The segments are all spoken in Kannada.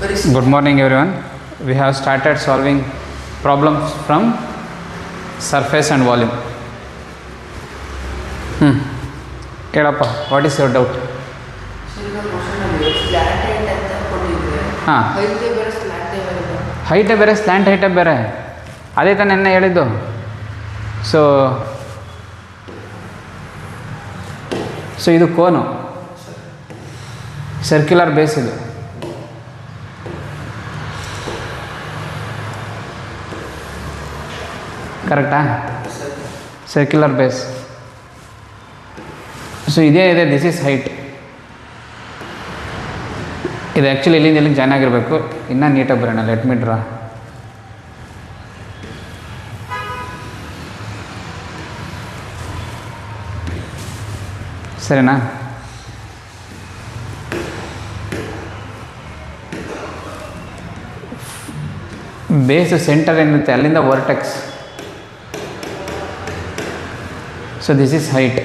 Good morning everyone. We have started solving problems from surface and volume. Kedappa, what is your doubt? ಹಾಂ ಹೈಟೇ ಬೇರೆ ಸ್ಲ್ಯಾಂಟ್ ಹೈಟೇ ಬೇರೆ ಅದೇ ತಾನೇ ನೆನ್ನೆ ಹೇಳಿದ್ದು. ಸೊ ಇದು ಕೋನು, ಸರ್ಕ್ಯುಲರ್ ಬೇಸ್ ಇದು. ಕರೆಕ್ಟಾ? Circular base. ಸೊ ಇದೇ ಇದೆ, ದಿಸ್ ಈಸ್ ಹೈಟ್. ಇದು ಆ್ಯಕ್ಚುಲಿ ಇಲ್ಲಿಂದ ಜಾಯ್ನ್ ಆಗಿರಬೇಕು. ಇನ್ನೂ ನೀಟಾಗಿ ಬರೋಣ. Let me draw. ಸರಿನಾ? ಬೇಸ್ ಸೆಂಟರ್ ಏನಿರುತ್ತೆ ಅಲ್ಲಿಂದ vertex. So this is height.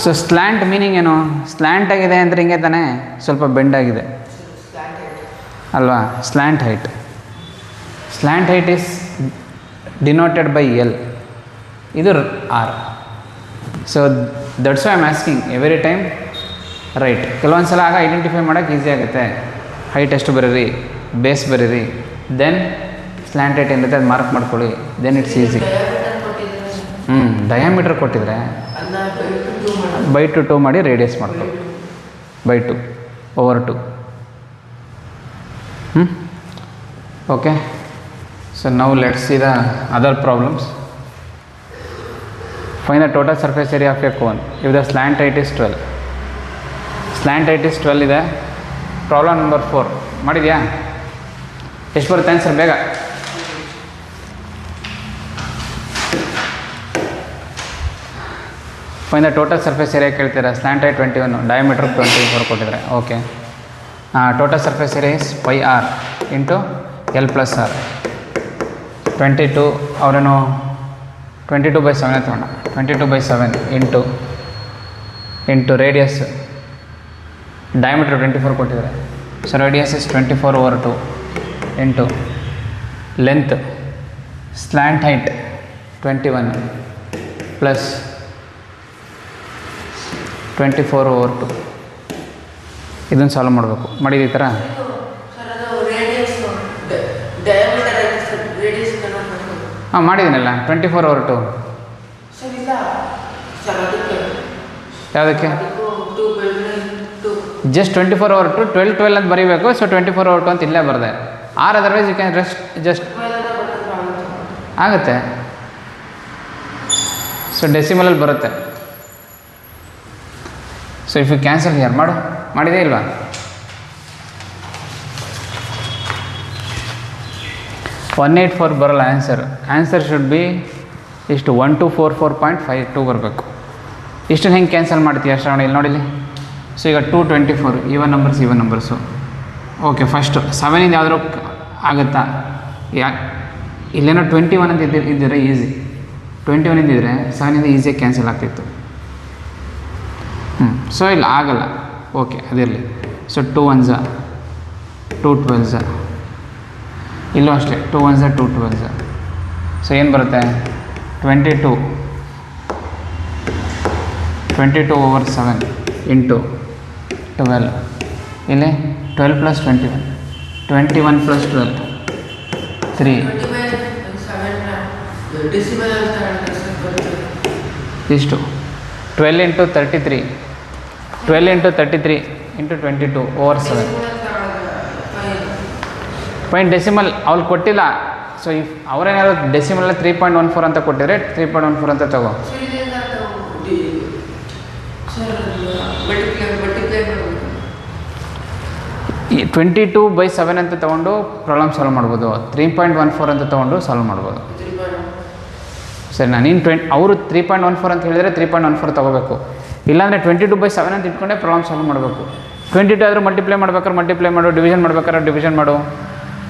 So slant meaning ಏನು? ಸ್ಲ್ಯಾಂಟ್ ಆಗಿದೆ ಅಂದರೆ ಹಿಂಗೆ ತಾನೇ, ಸ್ವಲ್ಪ ಬೆಂಡ್ ಆಗಿದೆ ಅಲ್ವಾ? Slant height. Slant height is denoted by L. ಇದು R. So that's why I am asking every time right. ಕೆಲವೊಂದು ಸಲ ಆಗ ಐಡೆಂಟಿಫೈ ಮಾಡೋಕ್ಕೆ ಈಸಿ ಆಗುತ್ತೆ. ಹೈಟ್ ಎಷ್ಟು ಬರೀರಿ, ಬೇಸ್ ಬರೀರಿ, ದೆನ್ ಸ್ಲ್ಯಾಂಟ್ ಹೈಟ್ ಏನಿರುತ್ತೆ ಅದು ಮಾರ್ಕ್ ಮಾಡ್ಕೊಳ್ಳಿ, ದೆನ್ ಇಟ್ಸ್ ಈಸಿ. ಡಯಾಮೀಟ್ರ್ ಕೊಟ್ಟಿದ್ರೆ ಬೈ ಟು 2 ಮಾಡಿ ರೇಡಿಯಸ್ ಮಾಡ್ಕೊಳ್ಳಿ. By 2/2. Okay. So now let's see the other problems. Find the total surface area of A cone if the slant height is 12. Slant height is 12 ಇದೆ. ಪ್ರಾಬ್ಲಮ್ ನಂಬರ್ 4 ಮಾಡಿದ್ಯಾ? ಎಷ್ಟು ಬರುತ್ತೆ ಆನ್ಸರ್ ಬೇಗ? Find the total surface area ಕೇಳ್ತೀರಾ. ಸ್ಲ್ಯಾಂಟ್ ಹೈಟ್ 21, ಡಯಾಮೀಟರ್ 24 ಕೊಟ್ಟಿದ್ದಾರೆ. Okay. Total surface area is πr into L + R. 22 ಅವರೇನು 22/7 ತಗೊಂಡ. 22/7 ಇಂಟು ರೇಡಿಯಸ್. ಡಯಾಮೀಟರ್ 24 ಕೊಟ್ಟಿದ್ದಾರೆ. So radius is 24/2 into length slant height 21 plus 24/2. ಇದನ್ನು ಸಾಲ್ವ್ ಮಾಡಬೇಕು. ಮಾಡಿದ ಈ ಥರ ಹಾಂ ಮಾಡಿದ್ದೀನಲ್ಲ. 24/2 ಯಾವುದಕ್ಕೆ? ಜಸ್ಟ್ 24/2 12 ಅಂತ ಬರೀಬೇಕು. ಸೊ 24/2 ಅಂತ ಇಲ್ಲೇ ಬರದೆ. Or otherwise you can just ಆಗುತ್ತೆ. ಸೊ ಡೆಸಿಮಲಲ್ಲಿ ಬರುತ್ತೆ. So if you cancel here ಮಾಡಿದೆ ಇಲ್ವಾ? $184 ಬರೋಲ್ಲ ಆನ್ಸರ್ ಶುಡ್ ಬಿ ಇಷ್ಟು 1244.52 ಬರಬೇಕು. ಇಷ್ಟನ್ನು ಹೆಂಗೆ ಕ್ಯಾನ್ಸಲ್ ಮಾಡ್ತೀಯ ಶ್ರವಣ? ಇಲ್ಲಿ ನೋಡಿಲಿ. ಸೊ ಈಗ 224 ಈವನ್ ನಂಬರ್ಸು. ಓಕೆ. ಫಸ್ಟು 7ಇಂದ ಯಾವ್ದಾರು ಆಗುತ್ತಾ? ಇಲ್ಲೇನೋ 21 ಅಂತ ಇದ್ದಿದ್ರೆ ಈಸಿ. 21 ಇದ್ದಿದ್ರೆ 7ಇಂದ ಈಸಿಯಾಗಿ ಕ್ಯಾನ್ಸಲ್ ಆಗ್ತಿತ್ತು. ಸೊ ಇಲ್ಲಿ ಆಗಲ್ಲ. ಓಕೆ, ಅದಿರಲಿ. So 2 1s 2 12s. ಇಲ್ಲೂ ಅಷ್ಟೇ 2 1s 2 12s. ಸೊ ಏನು ಬರುತ್ತೆ? 22/7 ಇಂಟು 12. ಇಲ್ಲಿ 12 + 21 21 + 12 3. ಇಷ್ಟು 12 × 33 ಇಂಟು 22/7. ಪಾಯಿಂಟ್ ಡೆಸಿಮಲ್ ಅವ್ರು ಕೊಟ್ಟಿಲ್ಲ. ಸೊ ಇಫ್ ಅವರೇನಾದ್ರು ಡೆಸಿಮಲ್ 3.14 ಅಂತ ಕೊಟ್ಟಿದ್ರೆ 3.14 ಅಂತ ತಗೋ. 22/7 ಅಂತ ತೊಗೊಂಡು ಪ್ರಾಬ್ಲಮ್ ಸಾಲ್ವ್ ಮಾಡ್ಬೋದು. 3.14 ಅಂತ ತೊಗೊಂಡು ಸಾಲ್ವ್ ಮಾಡ್ಬೋದು. ಸರಿನಾ? ನೀನು ಅವರು 3.14 ಅಂತ ಹೇಳಿದರೆ 3.14 ತೊಗೋಬೇಕು. ಇಲ್ಲಾಂದರೆ 22/7 ಅಂತ ಇಟ್ಕೊಂಡೆ ಪ್ರಾಬ್ಲಮ್ ಸಾಲ್ವ್ ಮಾಡಬೇಕು. 22 ಆದರೂ ಮಲ್ಟಿಪ್ಲೈ ಮಾಡು, ಡಿವಿಷನ್ ಮಾಡ್ಬೇಕಾದ್ರೆ ಡಿವಿಷನ್ ಮಾಡು.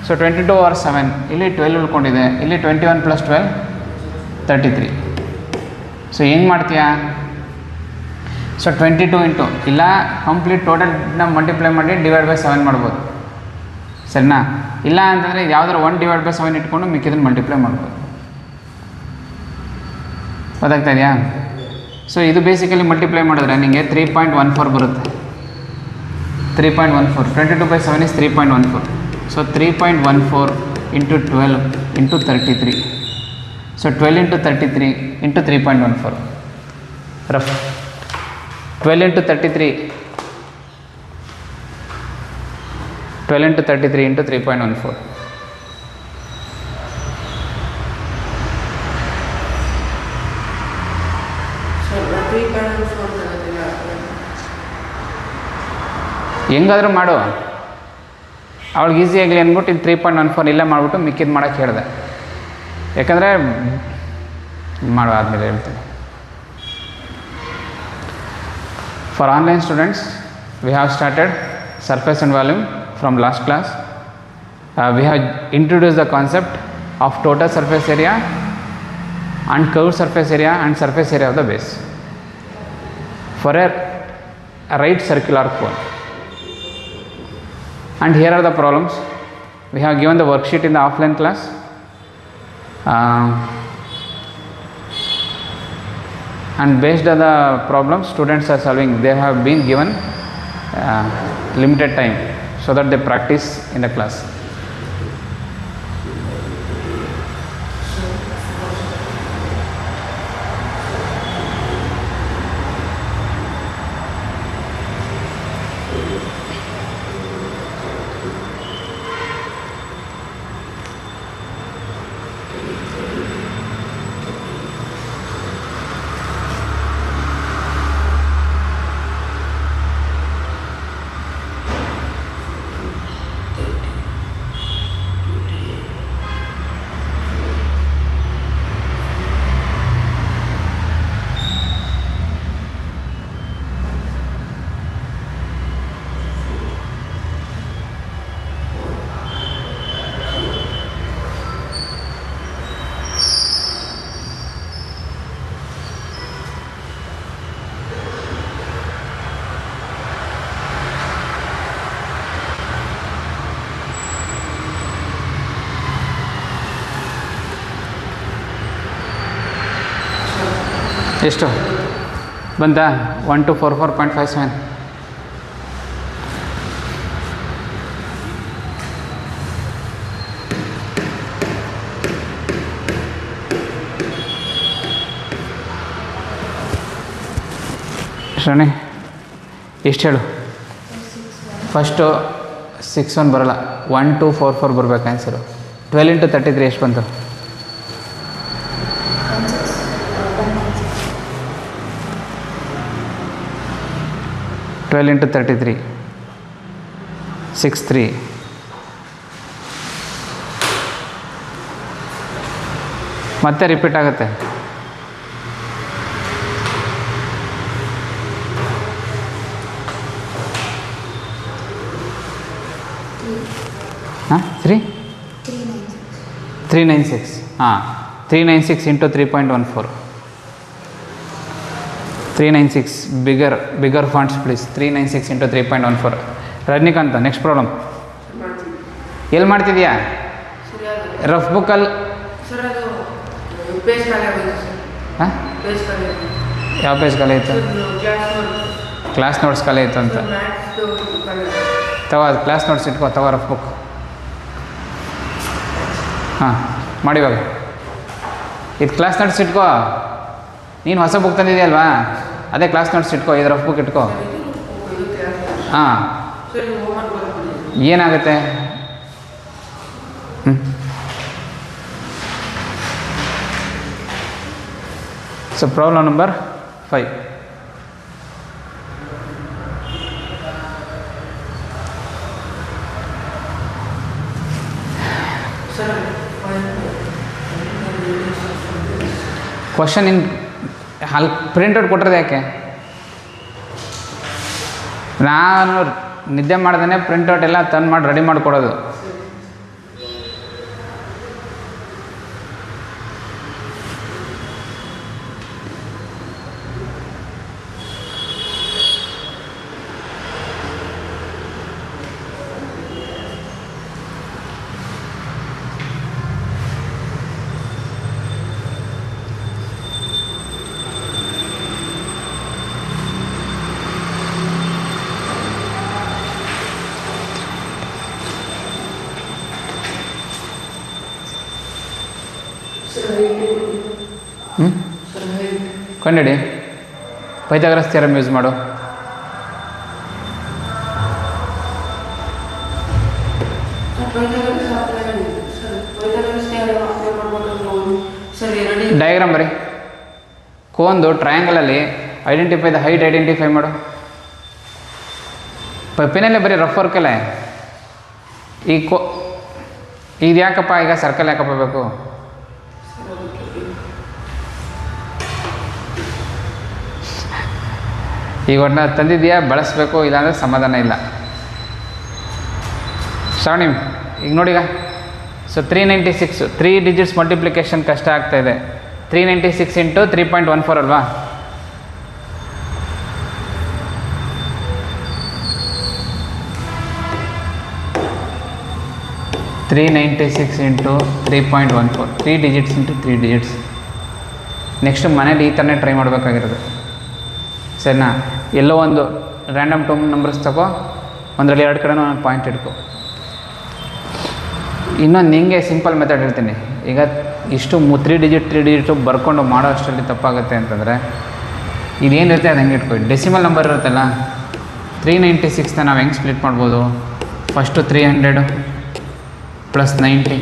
ಸೊ 22/7 ಇಲ್ಲಿ 12 ಉಳ್ಕೊಂಡಿದೆ. ಇಲ್ಲಿ 21 + 12 33. ಸೊ ಹೆಂಗೆ ಮಾಡ್ತೀಯಾ? ಸೊ 22 ಇಂಟು ಇಲ್ಲ ಕಂಪ್ಲೀಟ್ ಟೋಟಲ್ನ ಮಲ್ಟಿಪ್ಲೈ ಮಾಡಿ ಡಿವೈಡ್ ಬೈ 7 ಮಾಡ್ಬೋದು. ಸರಿನಾ? ಇಲ್ಲ ಅಂತಂದರೆ ಯಾವುದಾದ್ರು 1/7 ಇಟ್ಕೊಂಡು ಮಿಕ್ಕಿದ್ದನ್ನು ಮಲ್ಟಿಪ್ಲೈ ಮಾಡ್ಬೋದು. ಗೊತ್ತಾಗ್ತಾ ಇದೆಯಾ? ಸೊ ಇದು ಬೇಸಿಕಲಿ ಮಲ್ಟಿಪ್ಲೈ ಮಾಡಿದ್ರೆ ನಿಮಗೆ 3.14 ಬರುತ್ತೆ. 3.14 22/7 is 3.14. So 3.14 into 12 into 33. So 12 into 33 into 3.14 rough. 12 into 33 into 3.14. ಹೆಂಗಾದ್ರೂ ಮಾಡು, ಅವಳಿಗೆ ಈಸಿ ಆಗಲಿ ಅಂದ್ಬಿಟ್ಟು ಇದು 3.14 ಇಲ್ಲೇ ಮಾಡಿಬಿಟ್ಟು ಮಿಕ್ಕಿದ್ದು ಮಾಡೋಕ್ಕೆ ಹೇಳಿದೆ. ಯಾಕಂದರೆ ಮಾಡೋ ಆದಮೇಲೆ ಹೇಳ್ತೀನಿ. For online students we have started surface and volume from last class. We have introduced the concept of total surface area and curved surface area and surface area of the base for a right circular cone. And here are the problems. We have given the worksheet in the offline class. And based on the problems students are solving, they have been given limited time so that they practice in the class. ಎಷ್ಟು ಬಂತಾ? 1244.57. ಶ್ರೇಣಿ ಎಷ್ಟು ಹೇಳು? ಫಸ್ಟು 61 ಬರೋಲ್ಲ, 1244 ಬರ್ಬೇಕು ಆನ್ಸರು. 12 into 33 ಎಷ್ಟು ಬಂತು? 12 into 33 63. ಮತ್ತೆ ರಿಪೀಟ್ ಆಗುತ್ತೆ. ಹಾಂ 396. ಹಾಂ 396 into 3.14. 396 bigger fonts please. 396 into 3.14. Rajinikanth next problem ಎಲ್ಲಿ ಮಾಡ್ತಿದ್ಯಾ? ರಫ್ ಬುಕ್ಕಲ್ಲಿ. ಹಾಂ ಯಾವ ಪೇಜ್ ಖಾಲಿ ಇತ್ತು? ಕ್ಲಾಸ್ ನೋಟ್ಸ್ ಖಾಲಿ ಇತ್ತು ಅಂತ ಅದು ಕ್ಲಾಸ್ ನೋಟ್ಸ್ ಇಟ್ಕೋ. ರಫ್ ಬುಕ್ ಹಾಂ ಮಾಡಿವಾಗ ಇದು ಕ್ಲಾಸ್ ನೋಟ್ಸ್ ಇಟ್ಕೋ. ನೀನು ಹೊಸ ಬುಕ್ ತಂದಿದೆಯಲ್ವಾ, ಅದೇ ಕ್ಲಾಸ್ ನೋಟ್ಸ್ ಇಟ್ಕೋ. ಇದು ರಫ್ ಬುಕ್ ಇಟ್ಕೋ. ಹಾಂ ಏನಾಗುತ್ತೆ? So problem number 5. Question in ಅಲ್ಲಿ ಪ್ರಿಂಟೌಟ್ ಕೊಟ್ಟಿರೋದು ಯಾಕೆ? ನಾನು ನಿದ್ದೆ ಮಾಡ್ದೇ ಪ್ರಿಂಟೌಟ್ ಎಲ್ಲ ತಂದು ಮಾಡಿ ರೆಡಿ ಮಾಡಿಕೊಡೋದು. ಕಂಡಿಡಿ. ಪೈಥಾಗರಸ್ ಥಿಯರಮ್ ಯೂಸ್ ಮಾಡು. ಡಯಾಗ್ರಾಮ್ ಬರೀ. ಕೋನ್ದು ಟ್ರಯಾಂಗಲಲ್ಲಿ ಐಡೆಂಟಿಫೈ ದ ಹೈಟ್ ಐಡೆಂಟಿಫೈ ಮಾಡು. ಪೆನ್ನಲ್ಲೇ ಬರೀ ರಫ್ ವರ್ಕಲ್ಲೇ. ಈ ಇದು ಯಾಕಪ್ಪ ಈಗ ಸರ್ಕಲ್ ಯಾಕಪ್ಪ ಬೇಕು? ಈಗ ಒಟ್ಟು ತಂದಿದೆಯಾ, ಬಳಸಬೇಕು, ಇಲ್ಲಾಂದರೆ ಸಮಾಧಾನ ಇಲ್ಲ. ಶ್ರಾವಣಿ ಈಗ ನೋಡೀಗ. ಸೊ 396 3 ಡಿಜಿಟ್ಸ್ ಮಲ್ಟಿಪ್ಲಿಕೇಶನ್ ಕಷ್ಟ ಆಗ್ತಾಯಿದೆ. 396 ಇಂಟು 3.14 ಅಲ್ವಾ? $396 into 3.14 3 digits into 3 digits. Next ಮನೇಲಿ ಈ ಥರನೇ ಟ್ರೈ ಮಾಡಬೇಕಾಗಿರೋದು, ಸರಿನಾ? ಎಲ್ಲೋ ಒಂದು ರ್ಯಾಂಡಮ್ 2 ನಂಬರ್ಸ್ ತಗೋ, ಒಂದರಲ್ಲಿ 2 ಕಡೆನೂ ನಾನು ಪಾಯಿಂಟ್ ಇಟ್ಕೊ. ಇನ್ನೊಂದು ನಿಮಗೆ ಸಿಂಪಲ್ ಮೆಥಡ್ ಹೇಳ್ತೀನಿ. ಈಗ ಇಷ್ಟು 3 ಡಿಜಿಟು ಬರ್ಕೊಂಡು ಮಾಡೋ ಅಷ್ಟರಲ್ಲಿ ತಪ್ಪಾಗುತ್ತೆ ಅಂತಂದರೆ ಇದೇನಿರುತ್ತೆ ಅದು ಹೆಂಗೆ ಇಟ್ಕೊ. ಡೆಸಿಮಲ್ ನಂಬರ್ ಇರುತ್ತಲ್ಲ, 396ನ ನಾವು ಹೆಂಗೆ ಸ್ಪ್ಲಿಟ್ ಮಾಡ್ಬೋದು? ಫಸ್ಟು 300 + 90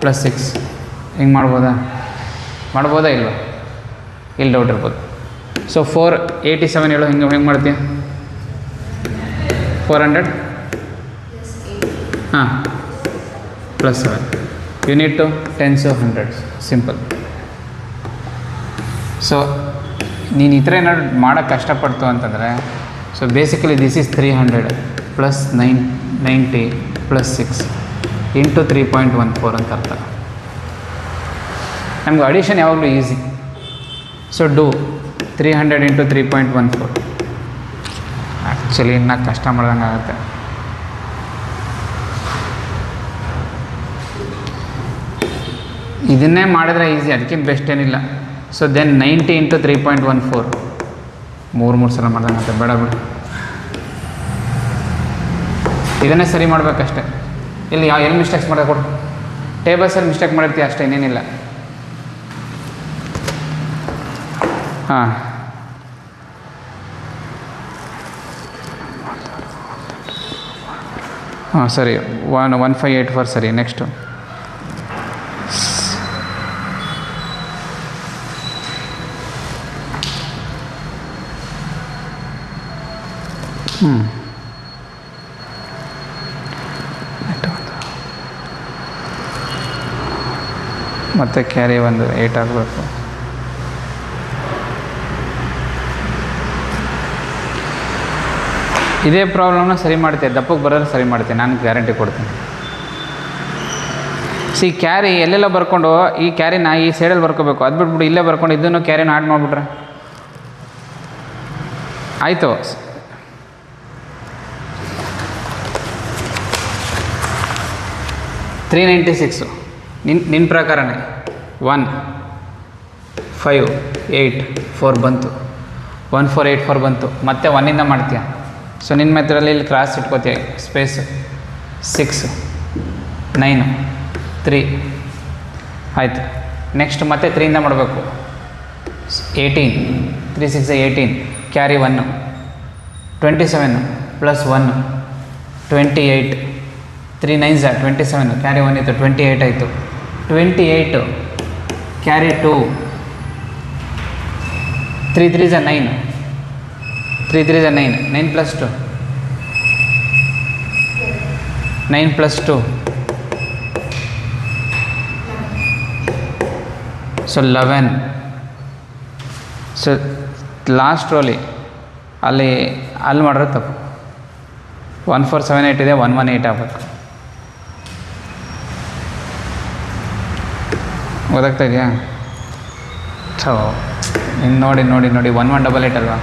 + 6 ಹಿಂಗೆ ಮಾಡ್ಬೋದಾ ಇಲ್ವ? ಇಲ್ಲಿ ಡೌಟ್ ಇರ್ಬೋದು. ಸೊ 487 ಹೇಳೋ ಹೆಂಗೆ ಮಾಡ್ತೀಯ? 400 ಹಾಂ +7 unit tens hundreds, simple. So ನೀನು ಈ ಥರ ಏನಾದ್ರು ಮಾಡೋಕ್ಕೆ ಕಷ್ಟಪಡ್ತು ಅಂತಂದರೆ, so basically this is 300 + 90 + 6 into 3.14 ಅಂತ ಅರ್ಥ. ನಮ್ಗೆ ಅಡಿಷನ್ ಯಾವಾಗಲೂ easy. So do 300 into 3.14. Actually ಇನ್ನು ಕಷ್ಟ ಮಾಡ್ದಂಗೆ ಆಗುತ್ತೆ. ಇದನ್ನೇ ಮಾಡಿದ್ರೆ ಈಸಿ, ಅದಕ್ಕಿಂತ ಬೆಸ್ಟ್ ಏನಿಲ್ಲ. ಸೊ ದೆನ್ 90 ಇಂಟು 3.14 3 ಸಲ ಮಾಡ್ದಂಗೆ ಆಗುತ್ತೆ. ಬೇಡ ಬಿಡು, ಇದನ್ನೇ ಸರಿ ಮಾಡಬೇಕಷ್ಟೆ. ಇಲ್ಲಿ ಎಲ್ಲಿ ಮಿಸ್ಟೇಕ್ಸ್ ಮಾಡೋದು ಕೊಡು. ಟೇಬಲ್ಸಲ್ಲಿ ಮಿಸ್ಟೇಕ್ ಮಾಡಿರ್ತೀವಿ ಅಷ್ಟೇ, ಇನ್ನೇನಿಲ್ಲ. ಹಾಂ ಸರಿ, 1584 ಸರಿ. ನೆಕ್ಸ್ಟು ಮತ್ತು ಕ್ಯಾರಿ ಒಂದು 8 ಆಗಬೇಕು. ಇದೇ ಪ್ರಾಬ್ಲಮ್ನ ಸರಿ ಮಾಡ್ತೀವಿ, ದಪ್ಪಕ್ಕೆ ಬರೋದು ಸರಿ ಮಾಡ್ತೀನಿ, ನಾನು ಗ್ಯಾರಂಟಿ ಕೊಡ್ತೀನಿ. ಕ್ಯಾರಿ ಎಲ್ಲೆಲ್ಲ ಬರ್ಕೊಂಡು ಈ ಕ್ಯಾರಿನ ಈ ಸೈಡಲ್ಲಿ ಬರ್ಕೋಬೇಕು, ಅದು ಬಿಟ್ಬಿಟ್ಟು ಇಲ್ಲೇ ಬರ್ಕೊಂಡು ಇದನ್ನು ಕ್ಯಾರಿನ ಆ್ಯಡ್ ಮಾಡಿಬಿಟ್ರೆ ಆಯಿತು. $396 ನಿನ್ನ ಪ್ರಕಾರನೇ 1584 ಬಂತು, 1484 ಬಂತು. ಮತ್ತೆ 1ಇಂದ ಮಾಡ್ತೀಯ. ಸೊ ನಿನ್ನ ಮೆಥಡಲ್ಲಿ ಇಲ್ಲಿ ಕ್ರಾಸ್ ಇಟ್ಕೋತೀಯ, ಸ್ಪೇಸ್ 6 9 3 ಆಯಿತು. ನೆಕ್ಸ್ಟ್ ಮತ್ತೆ 3ಇಂದ ಮಾಡಬೇಕು. 18 3 6 18 ಕ್ಯಾರಿ 1 27 + 1 28 3 9s 27 ಕ್ಯಾರಿ 1 ಇತ್ತು, 28 ಆಯಿತು. 28 carry 2 3 3s 9 3 3s 9 9 + 2 9 + 2 so 11. So last ರೋಲಿ ಅಲ್ಲಿ ಮಾಡಿದ್ರೆ ತಪ್ಪು. 1478 ಇದೆ, 118 ಆಗಬೇಕು. ಓದಾಗ್ತಾ ಇದೆಯಾ? ಸೊ ಇನ್ನು ನೋಡಿ 1188 ಅಲ್ವಾ?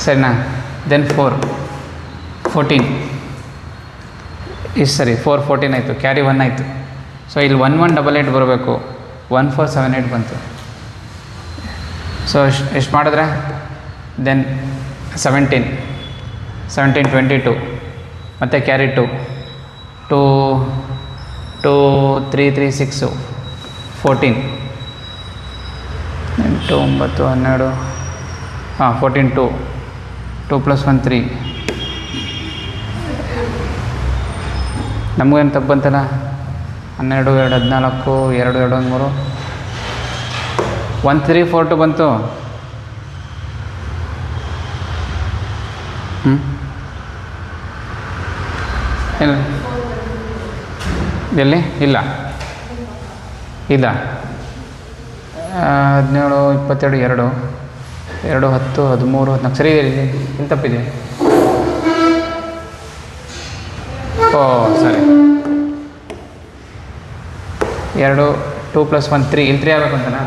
ಸರಿನಾ? ದೆನ್ 14 ಇಷ್ಟು ಸರಿ 14 ಆಯಿತು, ಕ್ಯಾರಿ 1 ಆಯಿತು. ಸೊ ಇಲ್ಲಿ 1188 ಬರಬೇಕು. 1478 ಬಂತು. ಸೊ ಎಷ್ಟು ಮಾಡಿದ್ರೆ ದೆನ್ 17 22 ಮತ್ತು ಕ್ಯಾರಿ 2 2 3 3 6 14 8 9 12 14 2 + 1 3. ನಮಗೇನು ತಪ್ಪು ಬಂತಲ್ಲ, 12 2 14 2 2 1 3 1 3 4 2 ಬಂತು. ಎಲ್ಲಿ ಇಲ್ಲ 17 22 2 10 13 14 ಸರಿ ಇದೆ. ಇಲ್ಲಿ ತಪ್ಪಿದೆ. ಓ ಸರಿ 2 2 + 1 3 ಇಲ್ಲಿ 3 ಆಗಬೇಕು ಅಂತನಾ?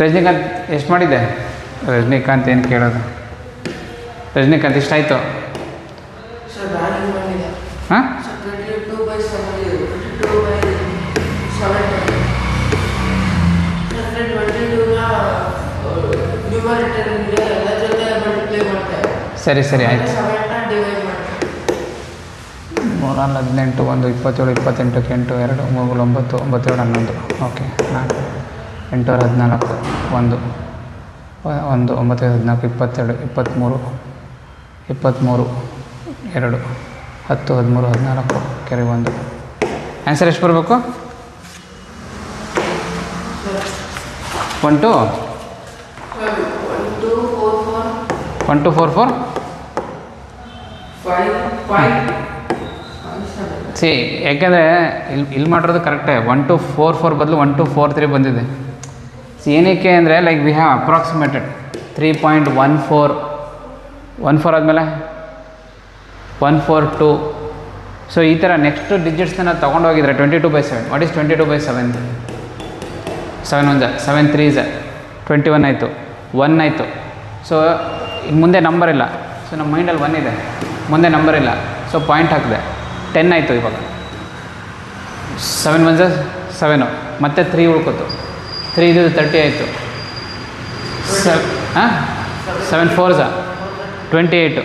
ರಜನಿಕಾಂತ್ ಎಷ್ಟು ಮಾಡಿದ್ದೆ? ರಜನಿಕಾಂತ್ ಏನು ಕೇಳೋದು? ರಜನಿಕಾಂತ್ ಇಷ್ಟಾಯಿತು? ಹಾಂ ಸರಿ ಸರಿ ಆಯಿತು. 3 18 1 27 28 8 2 3 9 9 2 11 ಓಕೆ 4 8 14 1 1 9 14 22 23 23 2 10 13 14 ಕ್ಯಾರಿ 1. ಆನ್ಸರ್ ಎಷ್ಟು ಬರಬೇಕು? 1 2 1 2 4 4 ಸಿ ಯಾಕೆಂದರೆ ಇಲ್ಲಿ ಮಾಡಿರೋದು ಕರೆಕ್ಟೇ. 1 2 4 4 ಬದಲು 1 2 4 3 ಬಂದಿದೆ. ಸಿ ಏನಕ್ಕೆ ಅಂದರೆ ಲೈಕ್ ವಿ ಹ್ಯಾವ್ ಅಪ್ರಾಕ್ಸಿಮೇಟೆಡ್ 3.14 ಆದಮೇಲೆ 142. ಸೊ ಈ ಥರ ನೆಕ್ಸ್ಟ್ ಡಿಜಿಟ್ಸ್ನ ನಾವು ತೊಗೊಂಡೋಗಿದ್ರೆ 22/7. What is 22/7? 7 1 7 3 21 ಆಯಿತು, 1 ಆಯಿತು. ಸೊ ಮುಂದೆ ನಂಬರ್ ಇಲ್ಲ. ಸೊ ನಮ್ಮ ಮೈಂಡಲ್ಲಿ 1 ಇದೆ, ಮುಂದೆ ನಂಬರ್ ಇಲ್ಲ. ಸೊ ಪಾಯಿಂಟ್ ಹಾಕಿದೆ, 10 ಆಯಿತು. ಇವಾಗ 7 1 7 ಮತ್ತು 3 ಉಳ್ಕೋತು. 3 ಇದು 30 ಆಯಿತು. 7 4 28.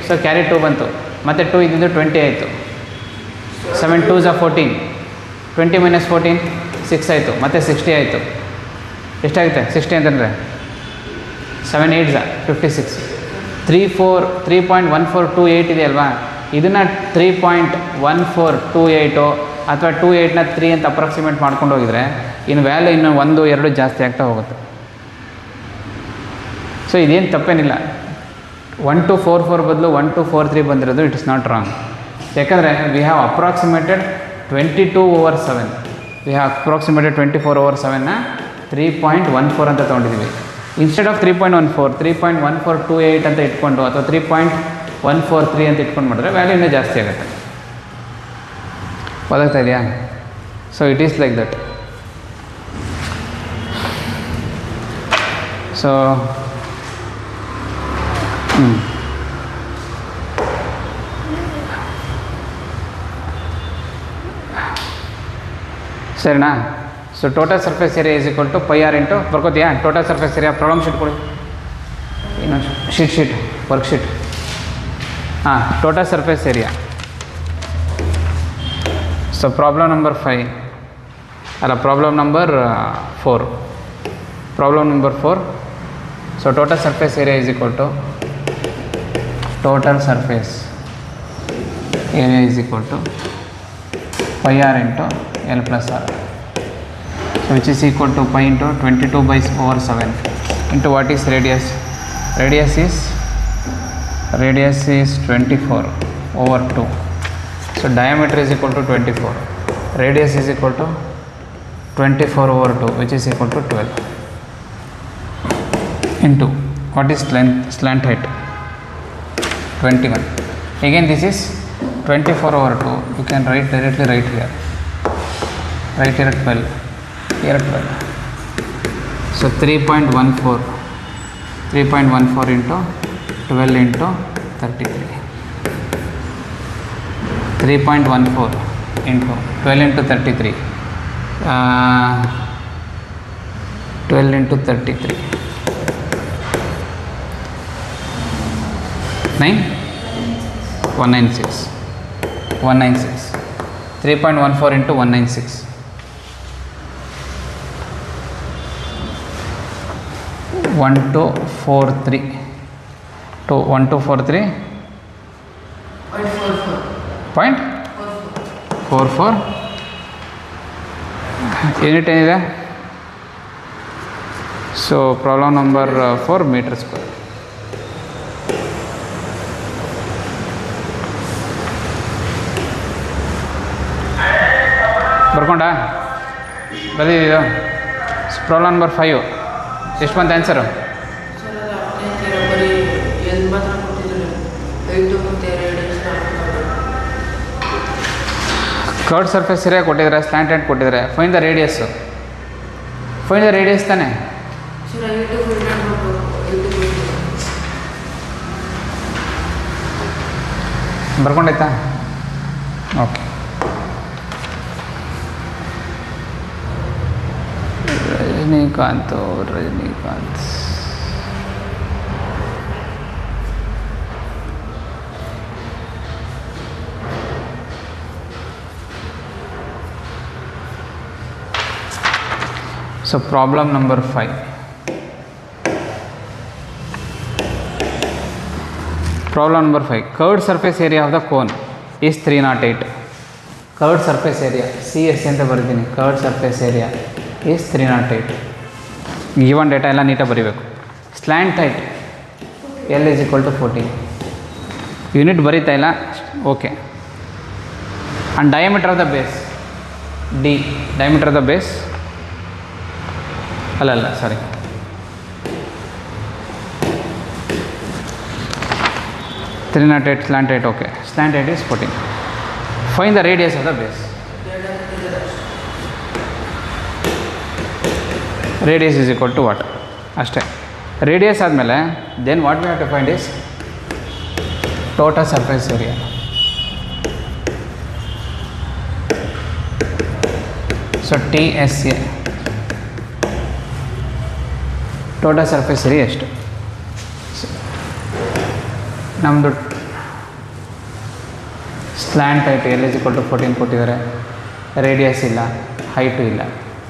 ಸೊ ಕ್ಯಾರಿ 2 ಬಂತು, ಮತ್ತು 2 ಇದ್ದಿದ್ದು 20 ಆಯಿತು. 7 2 14, 20 - 14 6 ಆಯಿತು, ಮತ್ತು 60 ಆಯಿತು. ಎಷ್ಟಾಗುತ್ತೆ 60 ಅಂತಂದರೆ? 7 8 56. 3.1428 ಇದೆ ಅಲ್ವಾ? ಇದನ್ನು 3.1428 ಅಥವಾ 28ನ 3 ಅಂತ ಅಪ್ರಾಕ್ಸಿಮೇಟ್ ಮಾಡ್ಕೊಂಡು ಹೋಗಿದರೆ ಇನ್ನು ವ್ಯಾಲ್ಯೂ ಇನ್ನು 1 2 ಜಾಸ್ತಿ ಆಗ್ತಾ ಹೋಗುತ್ತೆ. ಸೊ ಇದೇನು ತಪ್ಪೇನಿಲ್ಲ. 1 2 4 4 ಬದಲು 1 2 4 3 ಬಂದಿರೋದು ಇಟ್ ಇಸ್ ನಾಟ್ ರಾಂಗ್. ಯಾಕಂದರೆ ವಿ ಹ್ಯಾವ್ ಅಪ್ರಾಕ್ಸಿಮೇಟೆಡ್ 22/7. ವಿ ಹ್ಯಾವ್ ಅಪ್ರಾಕ್ಸಿಮೇಟೆಡ್ 24/7ನ 3.14 ಅಂತ ತೊಗೊಂಡಿದ್ದೀವಿ. ಇನ್ಸ್ಟೆಡ್ ಆಫ್ 3.14 3.1428 ಅಂತ ಇಟ್ಕೊಂಡು ಅಥವಾ 3.143 ಅಂತ ಇಟ್ಕೊಂಡು ಮಾಡಿದ್ರೆ ವ್ಯಾಲ್ಯೂ ಇನ್ನೂ ಜಾಸ್ತಿ ಆಗುತ್ತೆ. ಗೊತ್ತಾಗ್ತಾ ಇದೆಯಾ? So it is like that. So ಸರಿನಾ? So total surface area is equal to πr into ಬರ್ಕೋತೀಯಾ? Total surface area problem sheet ಕೊಡಿ, ಇನ್ನೊಂದು sheet worksheet. Total surface area. So problem number 5 ಅಲ್ಲ, problem number 4. Problem number 4. So total surface area is equal to total surface area is equal to πr into L + R. So which is equal to pi into 22/7 into what is radius? Radius is 24/2. So diameter is equal to 24. Radius is equal to 24/2, which is equal to 12 into what is slant height? 21. Again this is 24/2. You can directly write here. Write here 12. Here 12. So 3.14 into 12 into 33. 3.14 into 12 into 33. 12 into 33. 196. 3.14 into 196. 1243. 1243. 0.44 unit ಏನಿದೆ. So problem number 4 meter square. ಬರ್ಕೊಂಡ ಬರೀದು. ಪ್ರಾಬ್ಲಮ್ ನಂಬರ್ 5 ಎಷ್ಟು ಬಂತು ಆನ್ಸರು? ಕರ್ಡ್ ಸರ್ಫೇಸ್ ಸರಿಯಾಗಿ ಕೊಟ್ಟಿದ್ದಾರೆ, ಸ್ಲ್ಯಾಂಟ್ ಎಂಡ್ ಕೊಟ್ಟಿದ್ದಾರೆ. Find the radius. Find the radius ತಾನೆ. ಬರ್ಕೊಂಡಾಯ್ತಾ? Okay. Rajinikanth. So problem number 5. Problem number 5. Curved surface area of the cone is 308. Curved surface area CS ಅಂತ ಬರೀತೀನಿ. Curved surface area is 308. Given data ಎಲ್ಲ ನೀಟಾಗಿ ಬರೀಬೇಕು. Slant height L is equal to 14. Unit ಬರೀತಾ ಇಲ್ಲ, okay. And diameter of the base D. Diameter of the base ಅಲ್ಲ ಸಾರಿ, (308) slant height. Okay, slant height is 14. Find the radius of the base. Radius is equal to what? ಅಷ್ಟೇ. ರೇಡಿಯಸ್ ಆದಮೇಲೆ then what we have to find is total surface area. So TSA total surface area ಎಷ್ಟು? ನಮ್ಮದು slant height L is equal to 14 ಕೊಟ್ಟಿದ್ದಾರೆ. ರೇಡಿಯಸ್ ಇಲ್ಲ, ಹೈಟು ಇಲ್ಲ.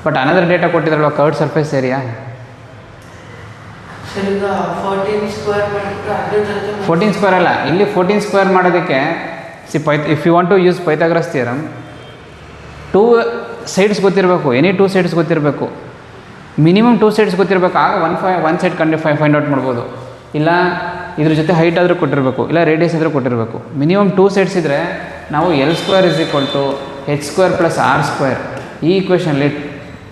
ಬಟ್ ಅನದರ್ ಡೇಟಾ ಕೊಟ್ಟಿದ್ದಾರಲ್ವ, ಕರ್ಡ್ ಸರ್ಫೇಸ್ ಏರಿಯಾ 14 ಸ್ಕ್ವೇರ್ ಅಲ್ಲ, ಇಲ್ಲಿ 14 ಸ್ಕ್ವೇರ್ ಮಾಡೋದಕ್ಕೆ if you want to use Pythagoras theorem, 2 sides ಗೊತ್ತಿರಬೇಕು. ಎನಿ 2 ಸೈಡ್ಸ್ ಗೊತ್ತಿರಬೇಕು, ಮಿನಿಮಮ್ 2 ಸೈಡ್ಸ್ ಗೊತ್ತಿರಬೇಕು. ಆಗ ಒನ್ ಸೈಡ್ ಫೈಂಡ್ ಔಟ್ ಮಾಡ್ಬೋದು. ಇಲ್ಲ ಇದ್ರ ಜೊತೆ ಹೈಟ್ ಆದರೂ ಕೊಟ್ಟಿರಬೇಕು, ಇಲ್ಲ ರೇಡಿಯಸ್ ಆದರೂ ಕೊಟ್ಟಿರಬೇಕು. ಮಿನಿಮಮ್ 2 ಸೈಡ್ಸ್ ಇದ್ದರೆ ನಾವು L² is equal to H² plus R². ಈ ಈಕ್ವೇಷನಲ್ಲಿ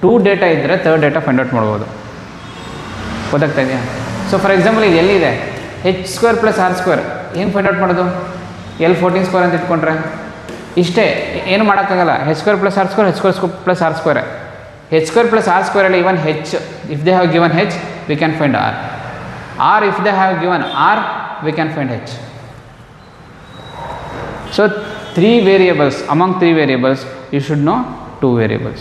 2 ಡೇಟಾ ಇದ್ದರೆ 3rd ಡೇಟಾ ಫೈಂಡ್ ಔಟ್ ಮಾಡ್ಬೋದು. ಗೊತ್ತಾಗ್ತಾ ಇದೆಯಾ? ಸೊ ಫಾರ್ ಎಕ್ಸಾಂಪಲ್ ಇದು ಎಲ್ಲಿದೆ, H² plus R². ಏನು ಫೈಂಡ್ ಔಟ್ ಮಾಡೋದು? L 14 ಸ್ಕ್ವೇರ್ ಅಂತ ಇಟ್ಕೊಂಡ್ರೆ ಇಷ್ಟೇ, ಏನು ಮಾಡೋಕ್ಕಾಗಲ್ಲ. H² plus R², H² plus R². H² plus R² ಅಲ್ಲಿ even H, if they have given H, we can find R. R, if they have given R, we can find H. So 3 variables, among 3 variables, you should know 2 variables.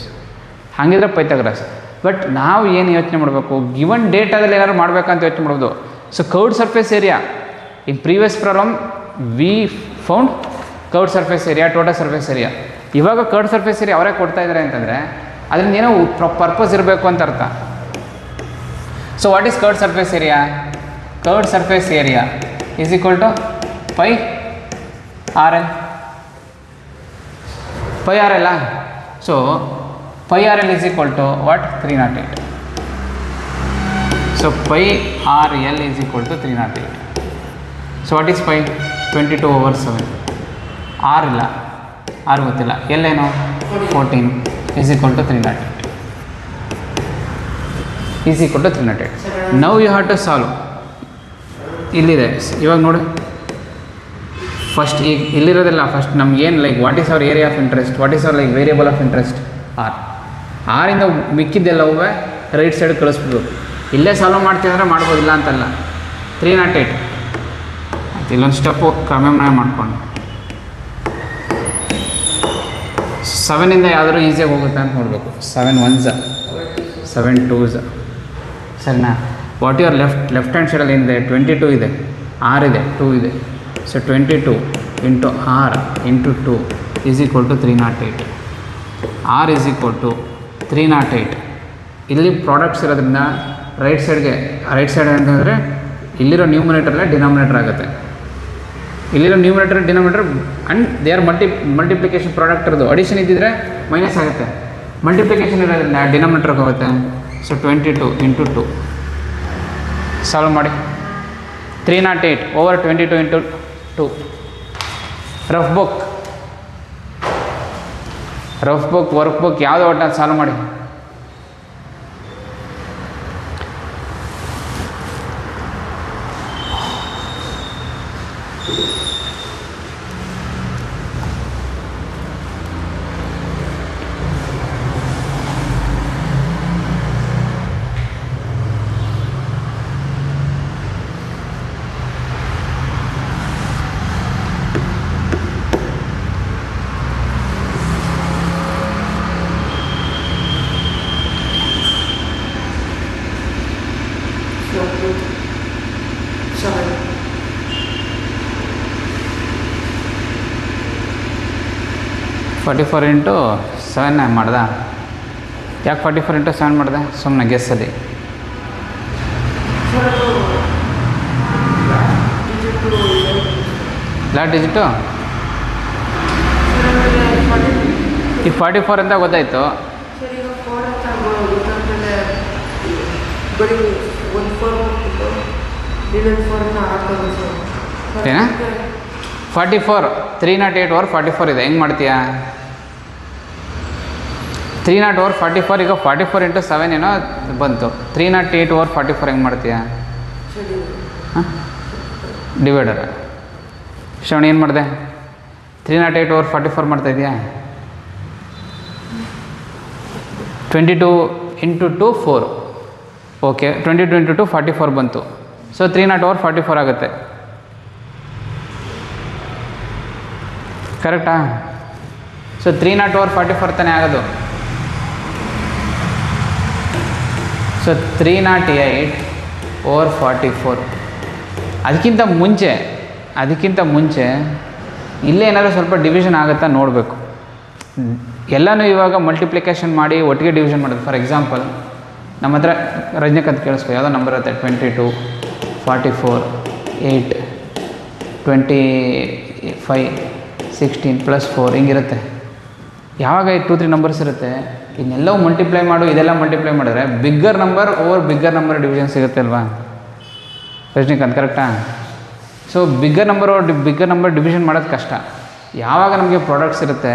ಹಾಗಿದ್ರೆ ಪೈಥಾಗರಸ್. ಬಟ್ ನಾವು ಏನು ಯೋಚನೆ ಮಾಡಬೇಕು, ಗಿವನ್ ಡೇಟಾದಲ್ಲಿ ಏನಾದ್ರು ಮಾಡಬೇಕಂತ ಯೋಚನೆ ಮಾಡ್ಬೋದು. So curved surface area, in previous problem we found curved surface area, total surface area. ಇವಾಗ ಕರ್ವ್ಡ್ ಸರ್ಫೇಸ್ ಏರಿಯಾ ಅವರೇ ಕೊಡ್ತಾ ಇದ್ದಾರೆ ಅಂತಂದರೆ ಅದರಿಂದ ಏನೋ ಪರ್ಪಸ್ ಇರಬೇಕು ಅಂತ ಅರ್ಥ. So what is curved surface area? Curved surface area is equal to pi RL. Pi RL. So pi RL is equal to what? 308. So pi RL is equal to 308. So what is pi? 22/7. R ಇಲ್ಲ, R ಗೊತ್ತಿಲ್ಲ. L ಏನು? 14 is equal to 308. is equal to 308. Now you have to solve. ಇಲ್ಲಿದೆ ಇವಾಗ ನೋಡು, ಫಸ್ಟ್ ಈಗ ಇಲ್ಲಿರೋದಿಲ್ಲ. ಫಸ್ಟ್ ನಮ್ಗೇನು like what is our area of interest, what is our like variable of interest R. ಆರಿಂದ ಮಿಕ್ಕಿದ್ದೆಲ್ಲವೂ ರೈಟ್ ಸೈಡ್ ಕಳಿಸ್ಬಿಡ್ಬೇಕು. ಇಲ್ಲೇ ಸಾಲ್ವ್ ಮಾಡ್ತಿದ್ರೆ ಮಾಡ್ಬೋದಿಲ್ಲ ಅಂತಲ್ಲ. 308 ಆಯ್ತು. ಇಲ್ಲೊಂದು ಸ್ಟೆಪ್ಪು ಕಮ್ಮಿ ಮಾಡ್ಕೊಂಡು ಸೆವೆನಿಂದ ಯಾವ್ದಾದ್ರು ಈಸಿಯಾಗಿ ಹೋಗುತ್ತೆ ಅಂತ ನೋಡಬೇಕು. 7 1s 7 2s ಸರಿನಾ. ವಾಟ್ ಯುವರ್ ಲೆಫ್ಟ್ ಹ್ಯಾಂಡ್ ಸೈಡಲ್ಲಿ ಏನಿದೆ 22 ಇದೆ, R ಇದೆ, 2 ಇದೆ. So 22 into R into 2 is equal to 308. R is equal to 308. ಇಲ್ಲಿ ಪ್ರಾಡಕ್ಟ್ಸ್ ಇರೋದ್ರಿಂದ ರೈಟ್ ಸೈಡ್ ಅಂತಂದರೆ ಇಲ್ಲಿರೋ ನ್ಯೂಮಿನೇಟರಲ್ಲೇ ಡಿನಾಮಿನೇಟರ್ ಆಗುತ್ತೆ. ಇಲ್ಲಿರೋ numerator denominator and they are multiplication product ಇರೋದು. ಅಡಿಷನ್ ಇದ್ದಿದ್ರೆ ಮೈನಸ್ ಆಗುತ್ತೆ, ಮಲ್ಟಿಪ್ಲಿಕೇಶನ್ ಇರೋದ್ರಿಂದ ಡಿನಾಮಿನೇಟರ್ಗೆ ಹೋಗುತ್ತೆ. ಸೊ 22 ಇಂಟು 2 ಸಾಲ್ವ್ ಮಾಡಿ. 308 over 22 into 2. Rough book work book ಯಾವುದೋ ಒಟ್ಟು ಸಾಲ್ವ್ ಮಾಡಿ. ಫಾರ್ಟಿ 44 ಇಂಟು 7 ಮಾಡ್ದೆ. ಯಾಕೆ 44 ಇಂಟು 7 ಮಾಡಿದೆ? ಸುಮ್ಮನೆ ಗೆಸ್ಸಲ್ಲಿ ಲಾಸ್ಟ್ ಡಿಜಿಟು ಈ 44 ಅಂತ ಗೊತ್ತಾಯಿತು. ಏನ 44 308 ಓವರ್ 44 ಇದೆ. ಹೆಂಗೆ ಮಾಡ್ತೀಯಾ? 308 ಓವರ್ 44 ಈಗ 44 ಇಂಟು 7 ಏನೋ ಬಂತು. 308 ಓವರ್ 44 ಹೆಂಗೆ ಮಾಡ್ತೀಯಾ? ಹಾಂ, ಡಿವೈಡರ್. ಶ್ರವಣ ಏನು ಮಾಡಿದೆ? 308 ಓವರ್ 44 ಮಾಡ್ತಾಯಿದ್ಯಾ? 22 ಇಂಟು 2 4. ಓಕೆ, 22 ಇಂಟು 2 44 ಬಂತು. ಸೊ 308 ಓವರ್ 44 ಆಗುತ್ತೆ. ಕರೆಕ್ಟಾ? ಸೊ 308 ಓವರ್ 44 ತಾನೇ ಆಗೋದು. So 308 over 44. ಅದಕ್ಕಿಂತ ಮುಂಚೆ ಇಲ್ಲೇ ಏನಾದರೂ ಸ್ವಲ್ಪ ಡಿವಿಷನ್ ಆಗುತ್ತಾ ನೋಡಬೇಕು. ಎಲ್ಲನೂ ಇವಾಗ ಮಲ್ಟಿಪ್ಲಿಕೇಶನ್ ಮಾಡಿ ಒಟ್ಟಿಗೆ ಡಿವಿಷನ್ ಮಾಡೋದು. ಫಾರ್ ಎಕ್ಸಾಂಪಲ್ ನಮ್ಮ ಹತ್ರ ರಜನಿಕಾಂತ್ ಕೇಳಿಸ್ಕೊ, ಯಾವುದೋ ನಂಬರ್ ಇರುತ್ತೆ 22 44 8 25 16 + 4 ಹಿಂಗಿರುತ್ತೆ. ಯಾವಾಗ 2 3 ನಂಬರ್ಸ್ ಇರುತ್ತೆ, ಇನ್ನೆಲ್ಲವೂ ಮಲ್ಟಿಪ್ಲೈ ಮಾಡು, ಇದೆಲ್ಲ ಮಲ್ಟಿಪ್ಲೈ ಮಾಡಿದ್ರೆ bigger number over bigger number division ಸಿಗುತ್ತೆ ಅಲ್ವಾ ರಜನಿಕಾಂತ್? ಕರೆಕ್ಟಾ? ಸೊ ಬಿಗ್ಗರ್ ನಂಬರ್ ಡಿವಿಷನ್ ಮಾಡೋದು ಕಷ್ಟ. ಯಾವಾಗ ನಮಗೆ ಪ್ರಾಡಕ್ಟ್ಸ್ ಇರುತ್ತೆ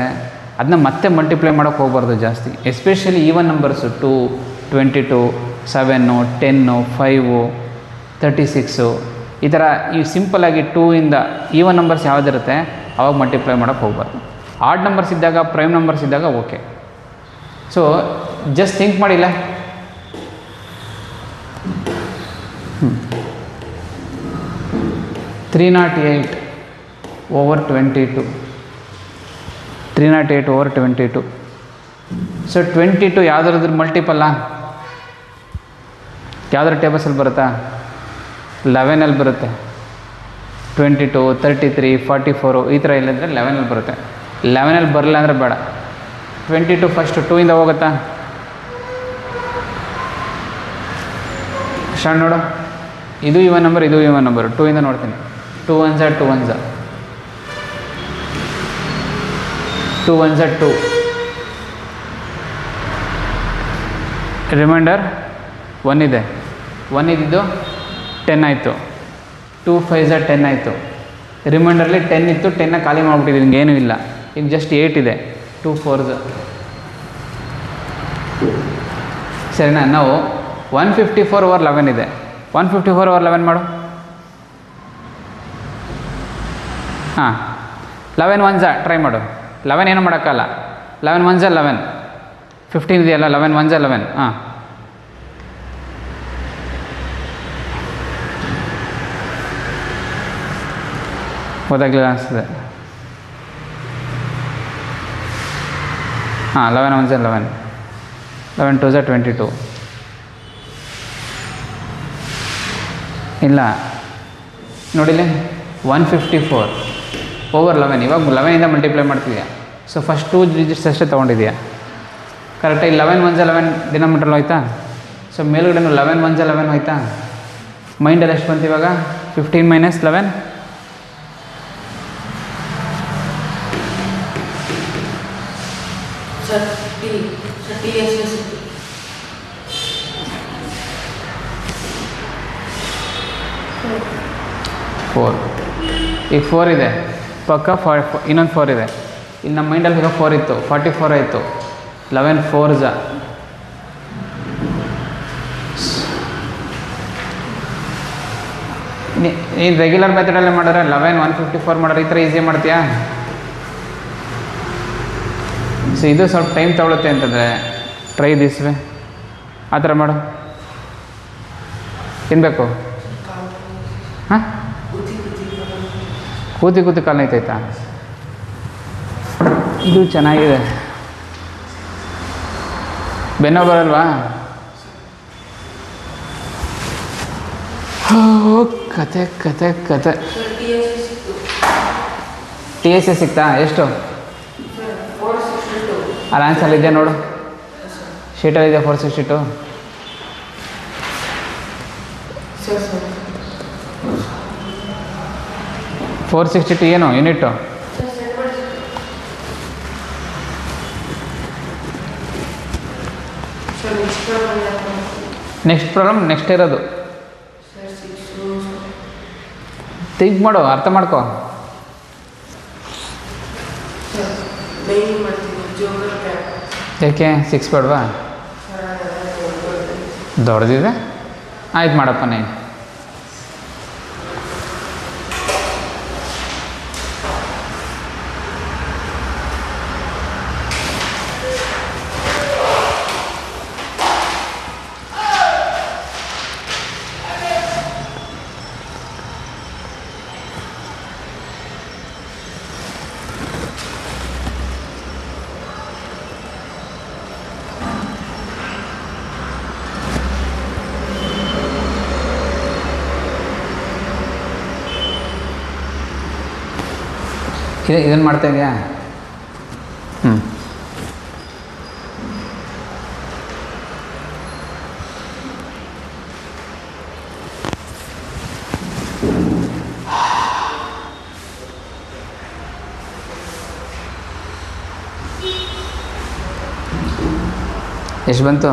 ಅದನ್ನ ಮತ್ತೆ ಮಲ್ಟಿಪ್ಲೈ ಮಾಡೋಕ್ಕೆ ಹೋಗ್ಬಾರ್ದು ಜಾಸ್ತಿ. ಎಸ್ಪೆಷಲಿ ಈವನ್ ನಂಬರ್ಸು 2 22 7 10 5 36 ಈ ಥರ ಈ ಸಿಂಪಲ್ಲಾಗಿ 2 ಇಂದ ಈವನ್ ನಂಬರ್ಸ್ ಯಾವುದಿರುತ್ತೆ ಅವಾಗ ಮಲ್ಟಿಪ್ಲೈ ಮಾಡೋಕ್ಕೆ ಹೋಗ್ಬಾರ್ದು. ಆಡ್ ನಂಬರ್ಸ್ ಇದ್ದಾಗ, ಪ್ರೈಮ್ ನಂಬರ್ಸ್ ಇದ್ದಾಗ ಓಕೆ. ಸೊ ಜಸ್ಟ್ ಥಿಂಕ್ ಮಾಡಿಲ್ಲ. 308 ಓವರ್ 22. 308 ಓವರ್ 22. ಸೊ 22 ಯಾವುದಾದ್ರು ಮಲ್ಟಿಪಲ್ಲ? ಯಾವುದಾದ್ರು ಟೇಬಲ್ಸಲ್ಲಿ ಬರುತ್ತಾ? 11ಅಲ್ಲಿ ಬರುತ್ತೆ. 22 33 44 ಈ ಥರ ಇಲ್ಲಂದರೆ 11ಅಲ್ಲಿ ಬರುತ್ತೆ. 11ಅಲ್ಲಿ ಬರಲ್ಲ ಅಂದರೆ ಬೇಡ. 22 ಫಸ್ಟ್ 2 ಇಂದ ಹೋಗುತ್ತಾ? ಸ್ಟಾರ್ಟ್ ನೋಡು. ಇದು ಇವನ್ ನಂಬರ್, ಇದು ಇವನ್ ನಂಬರು. 2 ಇಂದ ನೋಡ್ತೀನಿ. 2 1s 2 1s 2 1s 2. ರಿಮೈಂಡರ್ 1 ಇದೆ. 1 ಇದ್ದಿದ್ದು 10 ಆಯಿತು. 2 5s 10 ಆಯಿತು. ರಿಮೈಂಡರ್ಲಿ 10 ಇತ್ತು, 10ನ ಖಾಲಿ ಮಾಡಿಬಿಟ್ಟಿದ್ದೀನಿ, ಹಿಂಗೇನೂ ಇಲ್ಲ. ಈಗ ಜಸ್ಟ್ 8 ಇದೆ. 2 4s. ಸರಿನಾ? ನಾವು 154 ಓವರ್ 11 ಇದೆ. 154 ಓವರ್ 11 ಮಾಡು. ಹಾಂ, 11 1s ಟ್ರೈ ಮಾಡು. 11 ಏನೂ ಮಾಡೋಕ್ಕಲ್ಲ. 11 1s 11. 15 ಇದೆಯಲ್ಲ, 11 1s 11. ಹಾಂ, ಗೊತ್ತಾಗಲಿಲ್ಲ ಅನಿಸ್ತದೆ. ಹಾಂ 11 1 11, 11 2 22. ಇಲ್ಲ ನೋಡಿಲ್ಲ, 154 ಓವರ್ 11. ಇವಾಗ 11ಇಂದ ಮಲ್ಟಿಪ್ಲೈ ಮಾಡ್ತಿದ್ಯಾ. ಸೊ ಫಸ್ಟ್ 2 ಡಿಜಿಟ್ಸ್ ಅಷ್ಟೇ ತೊಗೊಂಡಿದ್ಯಾ. ಕರೆಕ್ಟಾಗಿ 11 1 11 ಡಿನಾಮಿನೇಟರ್ ಹೋಯ್ತಾ. ಸೊ ಮೇಲುಗಡೆನು 11 1 11 ಹೋಯ್ತಾ. ಮೈಂಡಲ್ಲಿ ಎಷ್ಟು ಬಂತು ಇವಾಗ? 15 - 11 4. ಈಗ 4 ಇದೆ ಪಕ್ಕ. ಇನ್ನೊಂದು 4 ಇದೆ. ಇಲ್ಲಿ ನಮ್ಮ ಮೈಂಡಲ್ಲಿ ಈಗ 4 ಇತ್ತು, 44 ಆಯಿತು. 11 4 ನೀನು ರೆಗ್ಯುಲರ್ ಮೆಥಡಲ್ಲೇ ಮಾಡಿದ್ರೆ 11 154 ಮಾಡೋರು ಈ ಥರ ಈಸಿ ಮಾಡ್ತೀಯಾ. ಸೊ ಇದು ಸ್ವಲ್ಪ ಟೈಮ್ ತಗೊಳುತ್ತೆ ಅಂತಂದರೆ ಟ್ರೈ ದಿಸ್ ವೇ. ಆ ಥರ ಮಾಡು. ತಿನ್ನಬೇಕು. ಹಾಂ, ಕೂತಿ ಕೂತಿ ಕಾಲು ನೋಯ್ತಾಯ್ತಾ? ಇದು ಚೆನ್ನಾಗಿದೆ. ಬೆನ್ನೋ ಬರಲ್ವಾ? ಕತೆ ಕತೆ ಕತೆ. ಟಿ ಎಸ್ ಎ ಸಿಗ್ತಾ? ಎಷ್ಟು? ಅಲ್ಲಿ ಆನ್ಸರ್ ನೋಡು, ಶೀಟಲ್ಲಿದೆ 462. $462 ಏನು ಯೂನಿಟ್ಟು? ನೆಕ್ಸ್ಟ್ ಪ್ರಾಬ್ಲಮ್ ನೆಕ್ಸ್ಟ್ ಇರೋದು. ಥಿಂಕ್ ಮಾಡು, ಅರ್ಥ ಮಾಡ್ಕೋ. ಯಾಕೆ 6 ಬೇಡವಾ? ದೊಡ್ಡದಿದೆ. ಆಯ್ತು ಮಾಡಪ್ಪ ನೀನು. ಇದನ್ನು ಮಾಡ್ತಾ ಇದೆಯಾ? ಎಷ್ಟು ಬಂತು?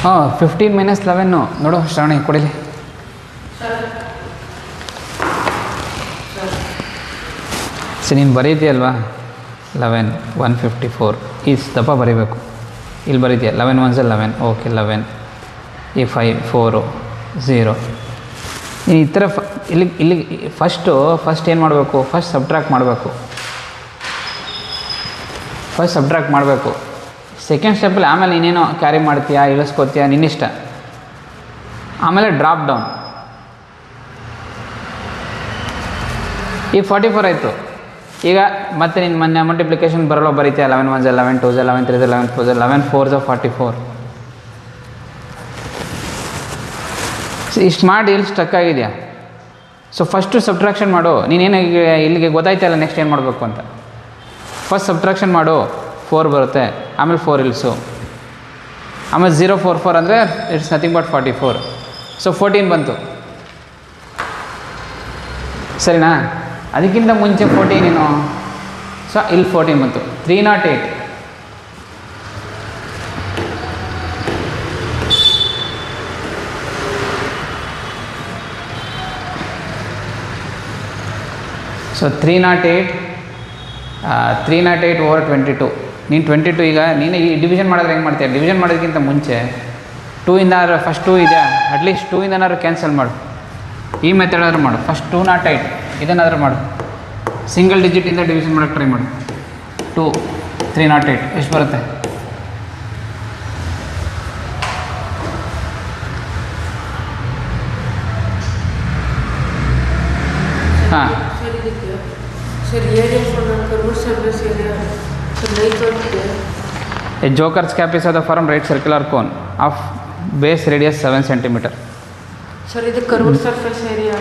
ಹಾಂ 15 - 11 ನೋಡು ಶ್ರಾವಣಿ ಕೊಡಿಲಿ. ಸರಿ ನೀನು ಬರೀತೀಯಲ್ವಾ 11 154 ಈ ದಪ್ಪ ಬರೀಬೇಕು. ಇಲ್ಲಿ ಬರೀತೀಯ 11 1 11. ಓಕೆ 11 ಈ 5 4 0. ಈ ಥರ ಇಲ್ಲಿ ಫಸ್ಟ್ ಏನು ಮಾಡಬೇಕು? ಫಸ್ಟ್ ಸಬ್ಟ್ರಾಕ್ಟ್ ಮಾಡಬೇಕು. ಸೆಕೆಂಡ್ ಸ್ಟೆಪ್ಪಲ್ಲಿ ಆಮೇಲೆ ನೀನೇನೋ ಕ್ಯಾರಿ ಮಾಡ್ತೀಯಾ, ಇಳಿಸ್ಕೋತೀಯಾ, ನಿನ್ನಿಷ್ಟ. ಆಮೇಲೆ ಡ್ರಾಪ್ ಡೌನ್. ಈಗ 44 ಆಯಿತು. ಈಗ ಮತ್ತೆ ನೀನು ಮೊನ್ನೆ ಮಲ್ಟಿಪ್ಲಿಕೇಶನ್ ಬರಲೋ ಬರೀತೀಯ 11 1 11 2 11 3 11 4 11 4 44. ಇಷ್ಟು ಮಾಡಿ ಇಲ್ಲಿ ಸ್ಟಕ್ ಆಗಿದೆಯಾ? ಸೊ ಫಸ್ಟು ಸಬ್ಟ್ರಾಕ್ಷನ್ ಮಾಡು. ನೀನೇನು ಇಲ್ಲಿಗೆ ಗೊತ್ತಾಯ್ತಲ್ಲ ನೆಕ್ಸ್ಟ್ ಏನು ಮಾಡಬೇಕು ಅಂತ. ಫಸ್ಟ್ ಸಬ್ಟ್ರಾಕ್ಷನ್ ಮಾಡು, 4 ಬರುತ್ತೆ. ಆಮೇಲೆ 4 ಇಳಿಸು. ಆಮೇಲೆ 0 4 4 ಅಂದರೆ ಇಟ್ಸ್ ನಥಿಂಗ್ ಬಟ್ 44. ಸೊ 14 ಬಂತು. ಸರಿನಾ? ಅದಕ್ಕಿಂತ ಮುಂಚೆ 14 ಏನು, ಸೊ ಇಲ್ಲಿ 14 ಬಂತು. 308 ಸೊ 308 ಓವರ್ 22. ನೀನು 22 ಈಗ ನೀನು ಈ ಡಿವಿಷನ್ ಮಾಡಿದ್ರೆ ಹೆಂಗೆ ಮಾಡ್ತೀಯ? ಡಿವಿಷನ್ ಮಾಡೋದಕ್ಕಿಂತ ಮುಂಚೆ 2 ಇಂದ ಫಸ್ಟ್ 2 ಇದೆ, ಅಟ್ಲೀಸ್ಟ್ 2 ಇಂದನಾದ್ರು ಕ್ಯಾನ್ಸಲ್ ಮಾಡು. ಈ ಮೆಥಡಾದ್ರೂ ಮಾಡು. ಫಸ್ಟ್ 208 ಇದನ್ನಾದ್ರೂ ಮಾಡು. ಸಿಂಗಲ್ ಡಿಜಿಟಿಂದ ಡಿವಿಷನ್ ಮಾಡೋಕ್ಕೆ ಟ್ರೈ ಮಾಡು. 2 308 ಎಷ್ಟು ಬರುತ್ತೆ? ಹಾಂ A joker's cap is of the form right circular cone of base radius 7 cm. Sir, ಇದು curved surface area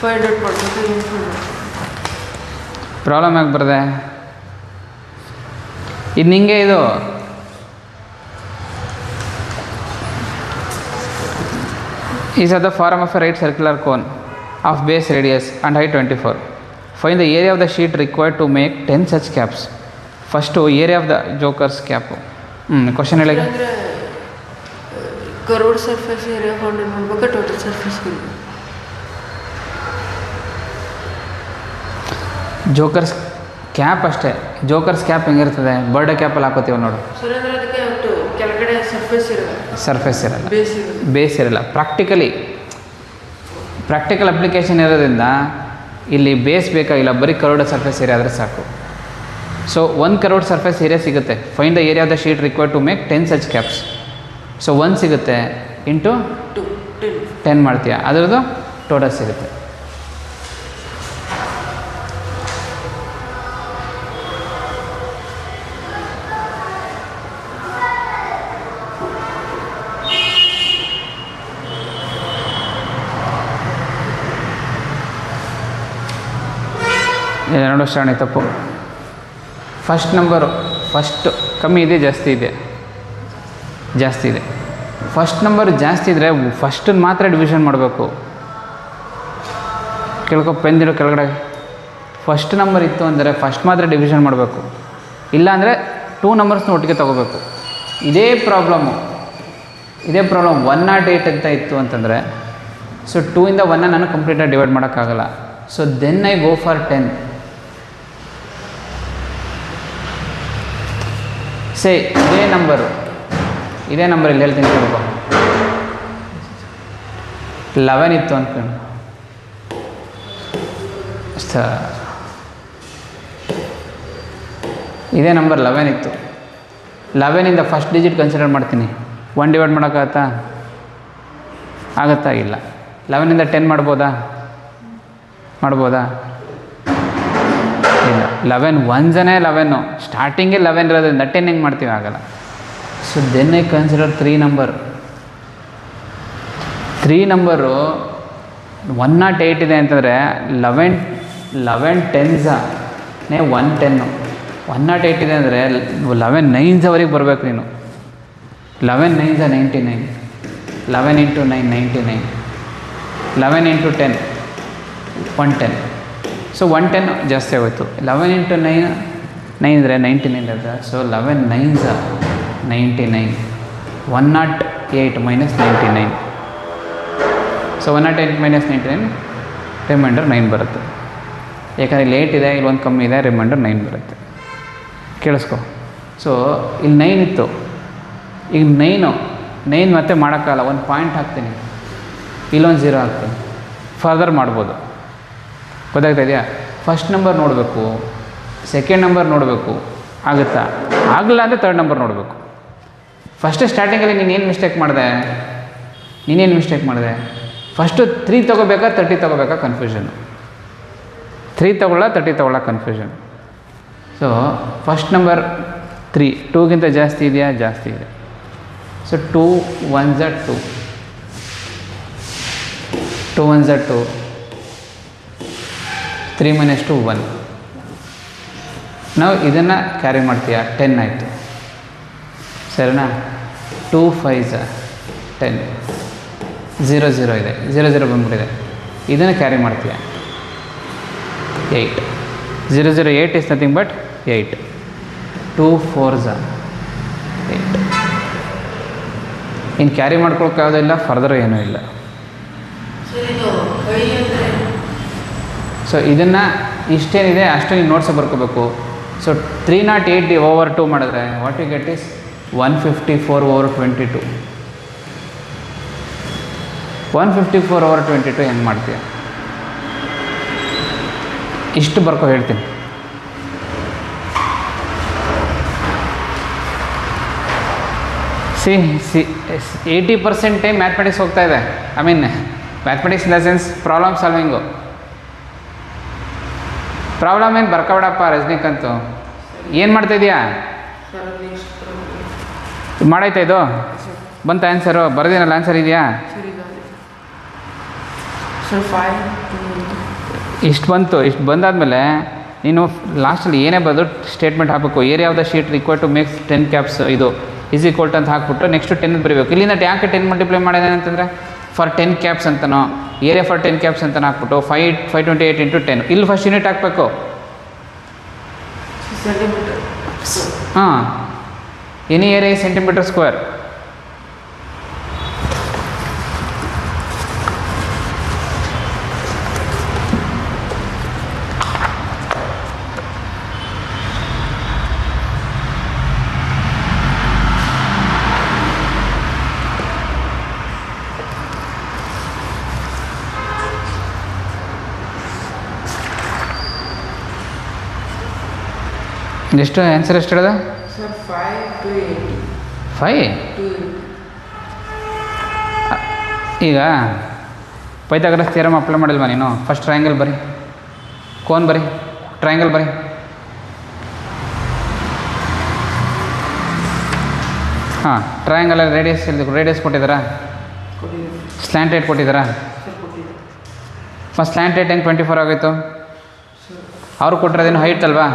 500 ಮಾಡ್ಬೇಕು. ಪ್ರಾಬ್ಲಮ್ ಯಾಕೆ ಬರ್ತದೆ? ಇದು ನಿಂಗೆ ಇದು is of the form of a right circular cone of base radius and height 24. Find the area of the sheet required to make 10 such caps. First area of the joker's cap. Question ಹೇಳಿ. ಅಂದರೆ ಕರ್ವ್ಡ್ ಸರ್ಫೇಸ್ ಏರಿಯಾ ಫೌಂಡ್ ಮಾಡ್ಬೇಕಾ total surface area? Joker's cap ಅಷ್ಟೇ. ಜೋಕರ್ಸ್ ಕ್ಯಾಪ್ ಹೆಂಗಿರ್ತದೆ? ಬರ್ಡೇ ಕ್ಯಾಪಲ್ಲಿ ಹಾಕೋತೀವಿ ನೋಡು. ಸರ್ ಅಂದರೆ ಅದಕ್ಕೆ ಒಟ್ಟು ಕೆಳಗಡೆ ಸರ್ಫೇಸ್ ಇರಲ್ಲ, ಬೇಸ್ ಇರಲ್ಲ. ಪ್ರಾಕ್ಟಿಕಲ್ ಅಪ್ಲಿಕೇಶನ್ ಇರೋದ್ರಿಂದ ಇಲ್ಲಿ ಬೇಸ್ ಬೇಕಾಗಿಲ್ಲ, ಬರೀ ಕರ್ವ್ಡ್ ಸರ್ಫೇಸ್ ಏರಿಯಾ ಆದರೆ ಸಾಕು. ಸೊ 1 ಕರ್ವ್ಡ್ ಸರ್ಫೇಸ್ ಏರಿಯಾ ಸಿಗುತ್ತೆ. Find the area of the sheet required to make 10 such caps. So 1 ಸಿಗುತ್ತೆ ಇಂಟು 10 ಮಾಡ್ತೀಯ, ಅದರದ್ದು ಟೋಟಲ್ ಸಿಗುತ್ತೆ. ಎರಡು ಶ್ರೇಣಿ ತಪ್ಪು. ಫಸ್ಟ್ ನಂಬರು ಕಮ್ಮಿ ಇದೆ, ಜಾಸ್ತಿ ಇದೆ. ಫಸ್ಟ್ ನಂಬರ್ ಜಾಸ್ತಿ ಇದ್ದರೆ ಫಸ್ಟನ್ನು ಮಾತ್ರ ಡಿವಿಷನ್ ಮಾಡಬೇಕು. ಪೆಂದಿರೋ ಕೆಳಗಡೆ ಫಸ್ಟ್ ನಂಬರ್ ಇತ್ತು ಅಂದರೆ ಫಸ್ಟ್ ಮಾತ್ರ ಡಿವಿಷನ್ ಮಾಡಬೇಕು. ಇಲ್ಲಾಂದರೆ 2 ನಂಬರ್ಸ್ನ ಒಟ್ಟಿಗೆ ತೊಗೋಬೇಕು. ಇದೇ ಪ್ರಾಬ್ಲಮ್ಮು 108 ಅಂತ ಇತ್ತು ಅಂತಂದರೆ, ಸೊ 2 ಇಂದ 1 ನಾನು ಕಂಪ್ಲೀಟಾಗಿ ಡಿವೈಡ್ ಮಾಡೋಕ್ಕಾಗಲ್ಲ. So then I go for 10. ಇದೇ ನಂಬರ್ ಇಲ್ಲಿ ಹೇಳ್ತೀನಿ ಕೇಳ್ಕೊ. 11 ಇತ್ತು ಅಂದ್ಕೊಂಡು ಇದೇ ನಂಬರ್ 11 ಇತ್ತು. 11ಇಂದ ಫಸ್ಟ್ ಡಿಜಿಟ್ ಕನ್ಸಿಡರ್ ಮಾಡ್ತೀನಿ. 1 ಡಿವೈಡ್ ಮಾಡೋಕ್ಕಾಗತ್ತಾ? ಇಲ್ಲ. 11ಇಂದ 10 ಮಾಡ್ಬೋದಾ? ಇಲ್ಲ. 11 1 11 ಸ್ಟಾರ್ಟಿಂಗೇ 11 ಇರೋದ್ರಿಂದ 10 ಹೆಂಗೆ ಮಾಡ್ತೀವಿ? ಆಗಲ್ಲ. So then I consider 3 number 108 ಇದೆ ಅಂತಂದರೆ 11 10s 110. 108 ಇದೆ ಅಂದರೆ 11 9s ಬರಬೇಕು ನೀನು. 11 9s 99. 11 × 9 99. 11 × 10 110. ಸೊ 110 ಜಾಸ್ತಿ ಆಗೋಯ್ತು. 11 × 9 ಇದ್ದರೆ 99 ಇರುತ್ತೆ. So 11 9s 99. 108 - 99. ಸೊ 108 - 99 ರಿಮೈಂಡರ್ 9 ಬರುತ್ತೆ. ಯಾಕಂದರೆ ಇಲ್ಲಿ 8 ಇದೆ, ಇಲ್ಲಿ 1 ಕಮ್ಮಿ ಇದೆ, ರಿಮೈಂಡರ್ 9 ಬರುತ್ತೆ. ಕೇಳಿಸ್ಕೊ. ಸೊ ಇಲ್ಲಿ 9 ಇತ್ತು, ಈಗ 9 ಮತ್ತೆ ಮಾಡೋಕ್ಕಲ್ಲ. 1 ಪಾಯಿಂಟ್ ಹಾಕ್ತೀನಿ, ಇಲ್ಲೊಂದು 0 ಹಾಕ್ತೀನಿ. ಫರ್ದರ್ ಮಾಡ್ಬೋದು. ಗೊತ್ತಾಗ್ತಾ ಇದೆಯಾ? ಫಸ್ಟ್ ನಂಬರ್ ನೋಡಬೇಕು, ಸೆಕೆಂಡ್ ನಂಬರ್ ನೋಡಬೇಕು. ಆಗುತ್ತಾ? ಆಗಲ್ಲ ಅಂದರೆ ಥರ್ಡ್ ನಂಬರ್ ನೋಡಬೇಕು. ಫಸ್ಟ್ ಸ್ಟಾರ್ಟಿಂಗಲ್ಲಿ ನೀನೇನು ಮಿಸ್ಟೇಕ್ ಮಾಡಿದೆ? ಫಸ್ಟು 3 ತೊಗೋಬೇಕಾ 30 ತೊಗೋಬೇಕಾ ಕನ್ಫ್ಯೂಷನ್. 3 ತೊಗೊಳ್ಳ 30 ತೊಗೊಳ್ಳ ಕನ್ಫ್ಯೂಷನ್. ಸೊ ಫಸ್ಟ್ ನಂಬರ್ 3 2ಗಿಂತ ಜಾಸ್ತಿ ಇದೆಯಾ? ಜಾಸ್ತಿ ಇದೆ. So 2 1s 2, 2 1s 2, 3 - 2 1. ನಾವು ಇದನ್ನು ಕ್ಯಾರಿ ಮಾಡ್ತೀಯ, 10 ಆಯಿತು. ಸರಿನಾ? 2 5s 10, 0 0 ಇದೆ, 0 0 ಬಂದ್ಬಿಟ್ಟಿದೆ. ಇದನ್ನು ಕ್ಯಾರಿ ಮಾಡ್ತೀಯ. 8. 008 is nothing but 8. 2 4s 8. ಇನ್ನು ಕ್ಯಾರಿ ಮಾಡ್ಕೊಳಕ್ಕೆ ಯಾವುದಿಲ್ಲ, ಫರ್ದರ್ ಏನೂ ಇಲ್ಲ. ಸೊ ಇದನ್ನು ಇಷ್ಟೇನಿದೆ ಅಷ್ಟು ನೀವು ನೋಟ್ಸ್ ಬರ್ಕೋಬೇಕು. ಸೊ 308/2 ಮಾಡಿದ್ರೆ ವಾಟ್ ಯು ಗೆಟ್ ಇಸ್ 154/22. 154/22 ಹೆಂಗೆ ಮಾಡ್ತೀಯ? ಇಷ್ಟು ಬರ್ಕೊ ಹೇಳ್ತೀನಿ. ಸಿ 80% ಟೈಮ್ ಮ್ಯಾಥಮೆಟಿಕ್ಸ್ ಹೋಗ್ತಾ ಇದೆ. I mean mathematics in the sense problem solving. Problem ಏನು ಬರ್ಕೊಬೇಡಪ್ಪ ರಜನಿಕಾಂತು. ಏನು ಮಾಡ್ತಾಯಿದ್ಯಾ? ಮಾಡಾಯ್ತಾ ಇದು? ಬಂತ ಆನ್ಸರು? ಬರೋದೇನಲ್ಲ ಆನ್ಸರ್ ಇದೆಯಾ? ಇಷ್ಟು ಬಂತು. ಇಷ್ಟು ಬಂದಾದಮೇಲೆ ನೀನು ಲಾಸ್ಟಲ್ಲಿ ಏನೇ ಬರೋದು ಸ್ಟೇಟ್ಮೆಂಟ್ ಹಾಕಬೇಕು. Area of the sheet equal to makes 10 caps ಇದು ಈಸ್ ಈಕ್ವಲ್ ಟು ಅಂತ ಹಾಕ್ಬಿಟ್ಟು ನೆಕ್ಸ್ಟ್ 10 ಬರೀಬೇಕು. ಇಲ್ಲಿಂದ ಯಾಕೆ 10 ಮಲ್ಟಿಪ್ಲೈ ಮಾಡಿದೆ ಅಂತಂದರೆ ಫಾರ್ 10 ಕ್ಯಾಪ್ಸ್ ಅಂತನೋ ಏರಿಯಾ ಫಾರ್ 10 ಕ್ಯಾಪ್ಸ್ ಅಂತ ಹಾಕ್ಬಿಟ್ಟು 528 × 10. ಇಲ್ಲಿ ಫಸ್ಟ್ ಯೂನಿಟ್ ಹಾಕಬೇಕು. ಹಾಂ, ಎನಿ ಏರಿಯಾ ಸೆಂಟಿಮೀಟರ್ ಸ್ಕ್ವೇರ್. ಎಷ್ಟು ಆನ್ಸರ್ ಎಷ್ಟು ಹೇಳಿದ? 5 ಈಗ ಪೈಥಾಗರಸ್ ಥಿಯರಮ್ ಅಪ್ಲೈ ಮಾಡಿಲ್ವಾ ನೀನು? ಫಸ್ಟ್ ಟ್ರಯಾಂಗಲ್ ಬರಿ, ಕೋನ್ ಬರಿ, ಟ್ರಯಾಂಗಲ್ ಬರಿ. ಹಾಂ, ಟ್ರಯಾಂಗಲಲ್ಲಿ ರೇಡಿಯಸ್ ಕೊಟ್ಟಿದ್ದಾರಾ? ಸ್ಲ್ಯಾಂಟ್ ರೇಟ್ ಕೊಟ್ಟಿದ್ದಾರಾ? ಫಸ್ಟ್ ಸ್ಲ್ಯಾಂಟ್ ರೇಟ್ ಹೆಂಗೆ 24 ಆಗೋಯ್ತು? ಅವ್ರು ಕೊಟ್ಟಿರೋದೇನು ಹೈಟ್ ಅಲ್ವಾ?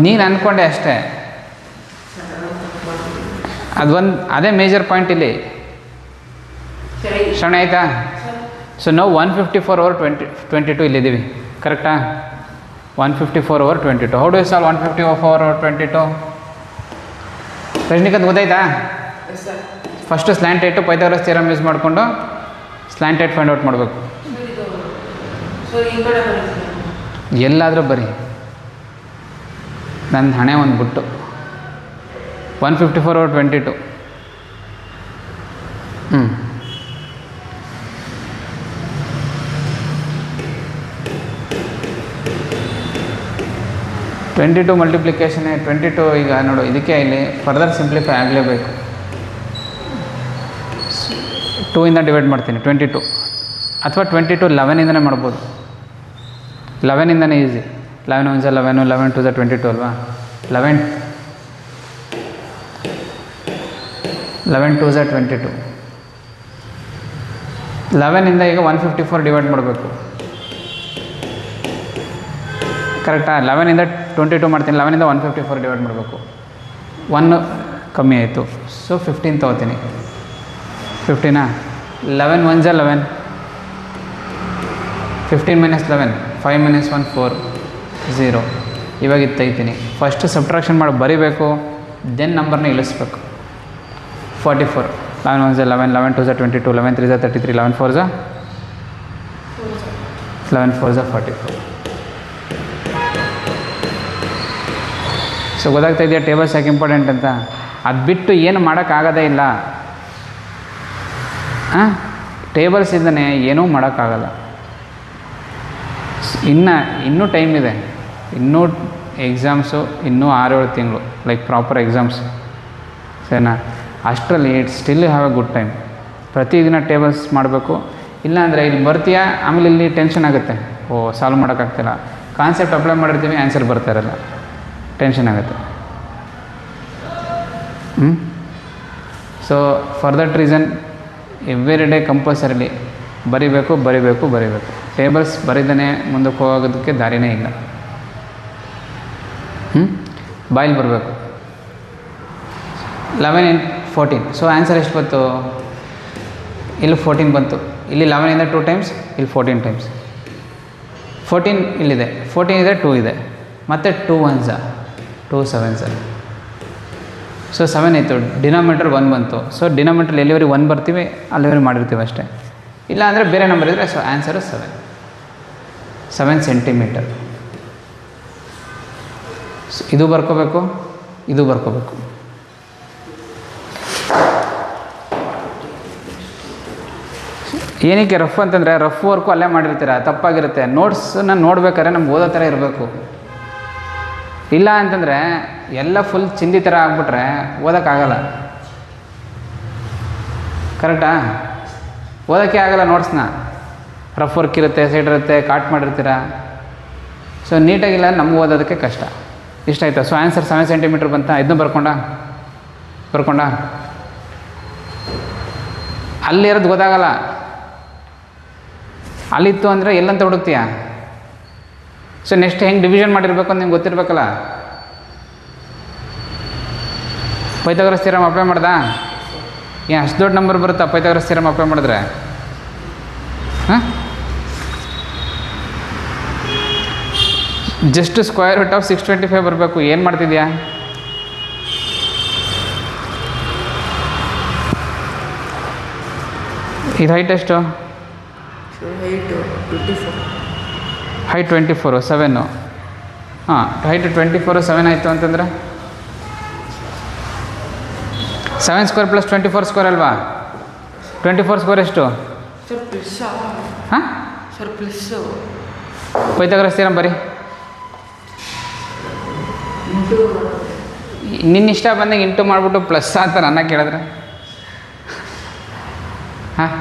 ನೀನು ಅಂದ್ಕೊಂಡೆ ಅಷ್ಟೇ. ಅದೇ ಮೇಜರ್ ಪಾಯಿಂಟ್ ಇಲ್ಲಿ ಶ್ರವಣ ಆಯಿತಾ? ಸೊ ನಾವು 154/22 ಇಲ್ಲಿದ್ದೀವಿ, ಕರೆಕ್ಟಾ? 154/22. How do you solve 154/22? Rajinikanth ಗೊತ್ತಾಯ್ತಾ? First slant height Pythagoras theorem use ಮಾಡಿಕೊಂಡು ಸ್ಲ್ಯಾಂಟ್ ರೇಟ್ ಫೈಂಡ್ ಔಟ್ ಮಾಡಬೇಕು. ಎಲ್ಲಾದರೂ ಬರೀ ನನ್ನ ಹಣೆ ಒಂದು ಬಿಟ್ಟು 154/22. 22 ಮಲ್ಟಿಪ್ಲಿಕೇಶನ್ 22. ಈಗ ನೋಡು, ಇದಕ್ಕೆ ಇಲ್ಲಿ ಫರ್ದರ್ ಸಿಂಪ್ಲಿಫೈ ಆಗಲೇಬೇಕು. 2ಇಂದ ಡಿವೈಡ್ ಮಾಡ್ತೀನಿ 22, ಅಥವಾ 22 11ಇಂದನೇ ಮಾಡ್ಬೋದು. 11ಇಂದನೇ ಈಸಿ. 11 1 11, 11 2 22 ಅಲ್ವಾ? 11 2 22. 11ಇಂದ ಈಗ 154 ಡಿವೈಡ್ ಮಾಡಬೇಕು, ಕರೆಕ್ಟಾ? 11ಇಂದ 22 ಮಾಡ್ತೀನಿ, 11ಇಂದ 154 ಡಿವೈಡ್ ಮಾಡಬೇಕು. 1 ಕಮ್ಮಿ ಆಯಿತು, ಸೊ 15 ತೊಗೋತೀನಿ. 15 11 1 11, 15 - 11, 5 - 1 4 0. ಇವಾಗ ಇದು ತೆಗಿತೀನಿ. ಫಸ್ಟ್ ಸಬ್ಟ್ರಾಕ್ಷನ್ ಮಾಡಿ ಬರಿಬೇಕು, ದೆನ್ ನಂಬರ್ನ ಇಳಿಸ್ಬೇಕು. 44. 11 1 11, 11 2 22, 11 3 33, 11 4 44. ಸೊ ಗೊತ್ತಾಗ್ತಾ ಇದೆಯಾ ಟೇಬಲ್ಸ್ ಯಾಕೆ ಇಂಪಾರ್ಟೆಂಟ್ ಅಂತ? ಅದು ಬಿಟ್ಟು ಏನು ಮಾಡೋಕ್ಕಾಗೋದೇ ಇಲ್ಲ. ಟೇಬಲ್ಸ್ ಇದ್ದನೇ ಏನೂ ಮಾಡೋಕ್ಕಾಗಲ್ಲ. ಇನ್ನೂ ಟೈಮ್ ಇದೆ, ಇನ್ನೂ ಎಕ್ಸಾಮ್ಸು ಇನ್ನೂ 6-7 ತಿಂಗಳು, ಲೈಕ್ ಪ್ರಾಪರ್ ಎಕ್ಸಾಮ್ಸ್, ಸರಿನಾ? ಅಷ್ಟರಲ್ಲಿ it still have A good time. ಪ್ರತಿದಿನ ಟೇಬಲ್ಸ್ ಮಾಡಬೇಕು. ಇಲ್ಲಾಂದರೆ ಇಲ್ಲಿ ಬರ್ತೀಯಾ, ಆಮೇಲೆ ಇಲ್ಲಿ ಟೆನ್ಷನ್ ಆಗುತ್ತೆ, ಸಾಲ್ವ್ ಮಾಡೋಕ್ಕಾಗ್ತಿಲ್ಲ. ಕಾನ್ಸೆಪ್ಟ್ ಅಪ್ಲೈ ಮಾಡಿರ್ತೀವಿ, ಆನ್ಸರ್ ಬರ್ತಾ ಇರಲ್ಲ, ಟೆನ್ಷನ್ ಆಗುತ್ತೆ. So for that reason every day compulsorily ಬರಿಬೇಕು. ಟೇಬಲ್ಸ್ ಬರಿದೇ ಮುಂದಕ್ಕೆ ಹೋಗೋದಕ್ಕೆ ದಾರಿನೇ ಇಲ್ಲ. ಬಾಯಲ್ಲಿ ಬರಬೇಕು. 11 × 14. ಸೊ ಆನ್ಸರ್ ಎಷ್ಟು ಬಂತು? ಇಲ್ಲಿ 14 ಬಂತು. ಇಲ್ಲಿ 11 2 ಟೈಮ್ಸ್, ಇಲ್ಲಿ 14 ಟೈಮ್ಸ್. 14 ಇಲ್ಲಿದೆ, 14 ಇದೆ, 2 ಇದೆ, ಮತ್ತು 2 1s 2 7s. ಸೊ 7 ಆಯಿತು, ಡಿನಾಮಿನೇಟರ್ 1 ಬಂತು. ಸೊ ಡಿನಾಮಿನೇಟರ್ ಎಲ್ಲಿವರೆಗೆ 1 ಬರ್ತೀವಿ ಅಲ್ಲಿವರೆಗೆ ಮಾಡಿರ್ತೀವಿ ಅಷ್ಟೇ. ಇಲ್ಲ ಅಂದರೆ ಬೇರೆ ನಂಬರ್ ಇದ್ದರೆ ಸೊ ಆನ್ಸರು 7 ಸೆಂಟಿಮೀಟರ್. ಇದು ಬರ್ಕೋಬೇಕು, ಇದು ಬರ್ಕೋಬೇಕು. ಏನಕ್ಕೆ ರಫ್ ಅಂತಂದರೆ ರಫ್ ವರ್ಕು ಅಲ್ಲೇ ಮಾಡಿರ್ತೀರ, ತಪ್ಪಾಗಿರುತ್ತೆ. ನೋಟ್ಸನ್ನ ನೋಡ್ಬೇಕಾದ್ರೆ ನಮ್ಗೆ ಓದೋ ಥರ ಇರಬೇಕು. ಇಲ್ಲ ಅಂತಂದರೆ ಎಲ್ಲ ಫುಲ್ ಚಿಂದಿ ಥರ ಆಗ್ಬಿಟ್ರೆ ಓದೋಕ್ಕಾಗಲ್ಲ. ಕರೆಕ್ಟಾ? ಓದೋಕ್ಕೆ ಆಗಲ್ಲ ನೋಟ್ಸ್ನ. ರಫ್ ವರ್ಕ್ ಇರುತ್ತೆ, ಸೈಡ್ ಇರುತ್ತೆ, ಕಾಟ್ ಮಾಡಿರ್ತೀರ. ಸೊ ನೀಟಾಗಿಲ್ಲ, ನಮ್ಗೆ ಓದೋದಕ್ಕೆ ಕಷ್ಟ. ಇಷ್ಟ ಆಯಿತಾ? ಸೊ ಆನ್ಸರ್ 7 ಸೆಂಟಿಮೀಟ್ರ್ ಬಂತ. ಇದನ್ನು ಬರ್ಕೊಂಡ ಅಲ್ಲಿರೋದು ಗೊತ್ತಾಗಲ್ಲ. ಅಲ್ಲಿತ್ತು ಅಂದರೆ ಎಲ್ಲಂತ ಹುಡುಕ್ತೀಯ? ಸೊ ನೆಕ್ಸ್ಟ್ ಹೆಂಗೆ ಡಿವಿಷನ್ ಮಾಡಿರ್ಬೇಕು ಅಂತ ನಿಮ್ಗೆ ಗೊತ್ತಿರಬೇಕಲ್ಲ. ಪೈಥಾಗರಸ್ ಥಿಯರಮ್ ಅಪ್ಲೈ ಮಾಡ್ದಾ? ಏನು ಅಷ್ಟು ದೊಡ್ಡ ನಂಬರ್ ಬರುತ್ತಾ ಪೈಥಾಗರಸ್ ಥಿಯರಮ್ ಅಪ್ಲೈ ಮಾಡಿದ್ರೆ? ಹಾಂ, ಜಸ್ಟ್ ಸ್ಕ್ವೇರ್ ರೂಟ್ ಆಫ್ 625 ಬರಬೇಕು. ಏನು ಮಾಡ್ತಿದ್ಯಾ? ಇದು ಹೈಟ್ ಎಷ್ಟು? ಹೈಟ್ 24, 7. ಹಾಂ, ಹೈಟ್ 24, 7 ಆಯಿತು ಅಂತಂದರೆ 7 ಸ್ಕ್ವೇರ್ ಪ್ಲಸ್ 24 ಸ್ಕ್ವೇರ್ ಅಲ್ವಾ? 24 ಸ್ಕ್ವೇರ್ ಎಷ್ಟು? ಹಾಂ, ಪೈಥಾಗರಸ್ ಥಿಯರಮ್ ಬರೀ. ನಿನ್ನ ಇಷ್ಟ ಬಂದಾಗ ಇಂಟು ಮಾಡಿಬಿಟ್ಟು ಪ್ಲಸ್ ಅಂತ ನನ್ನ ಕೇಳಿದ್ರೆ ಹಾಂ,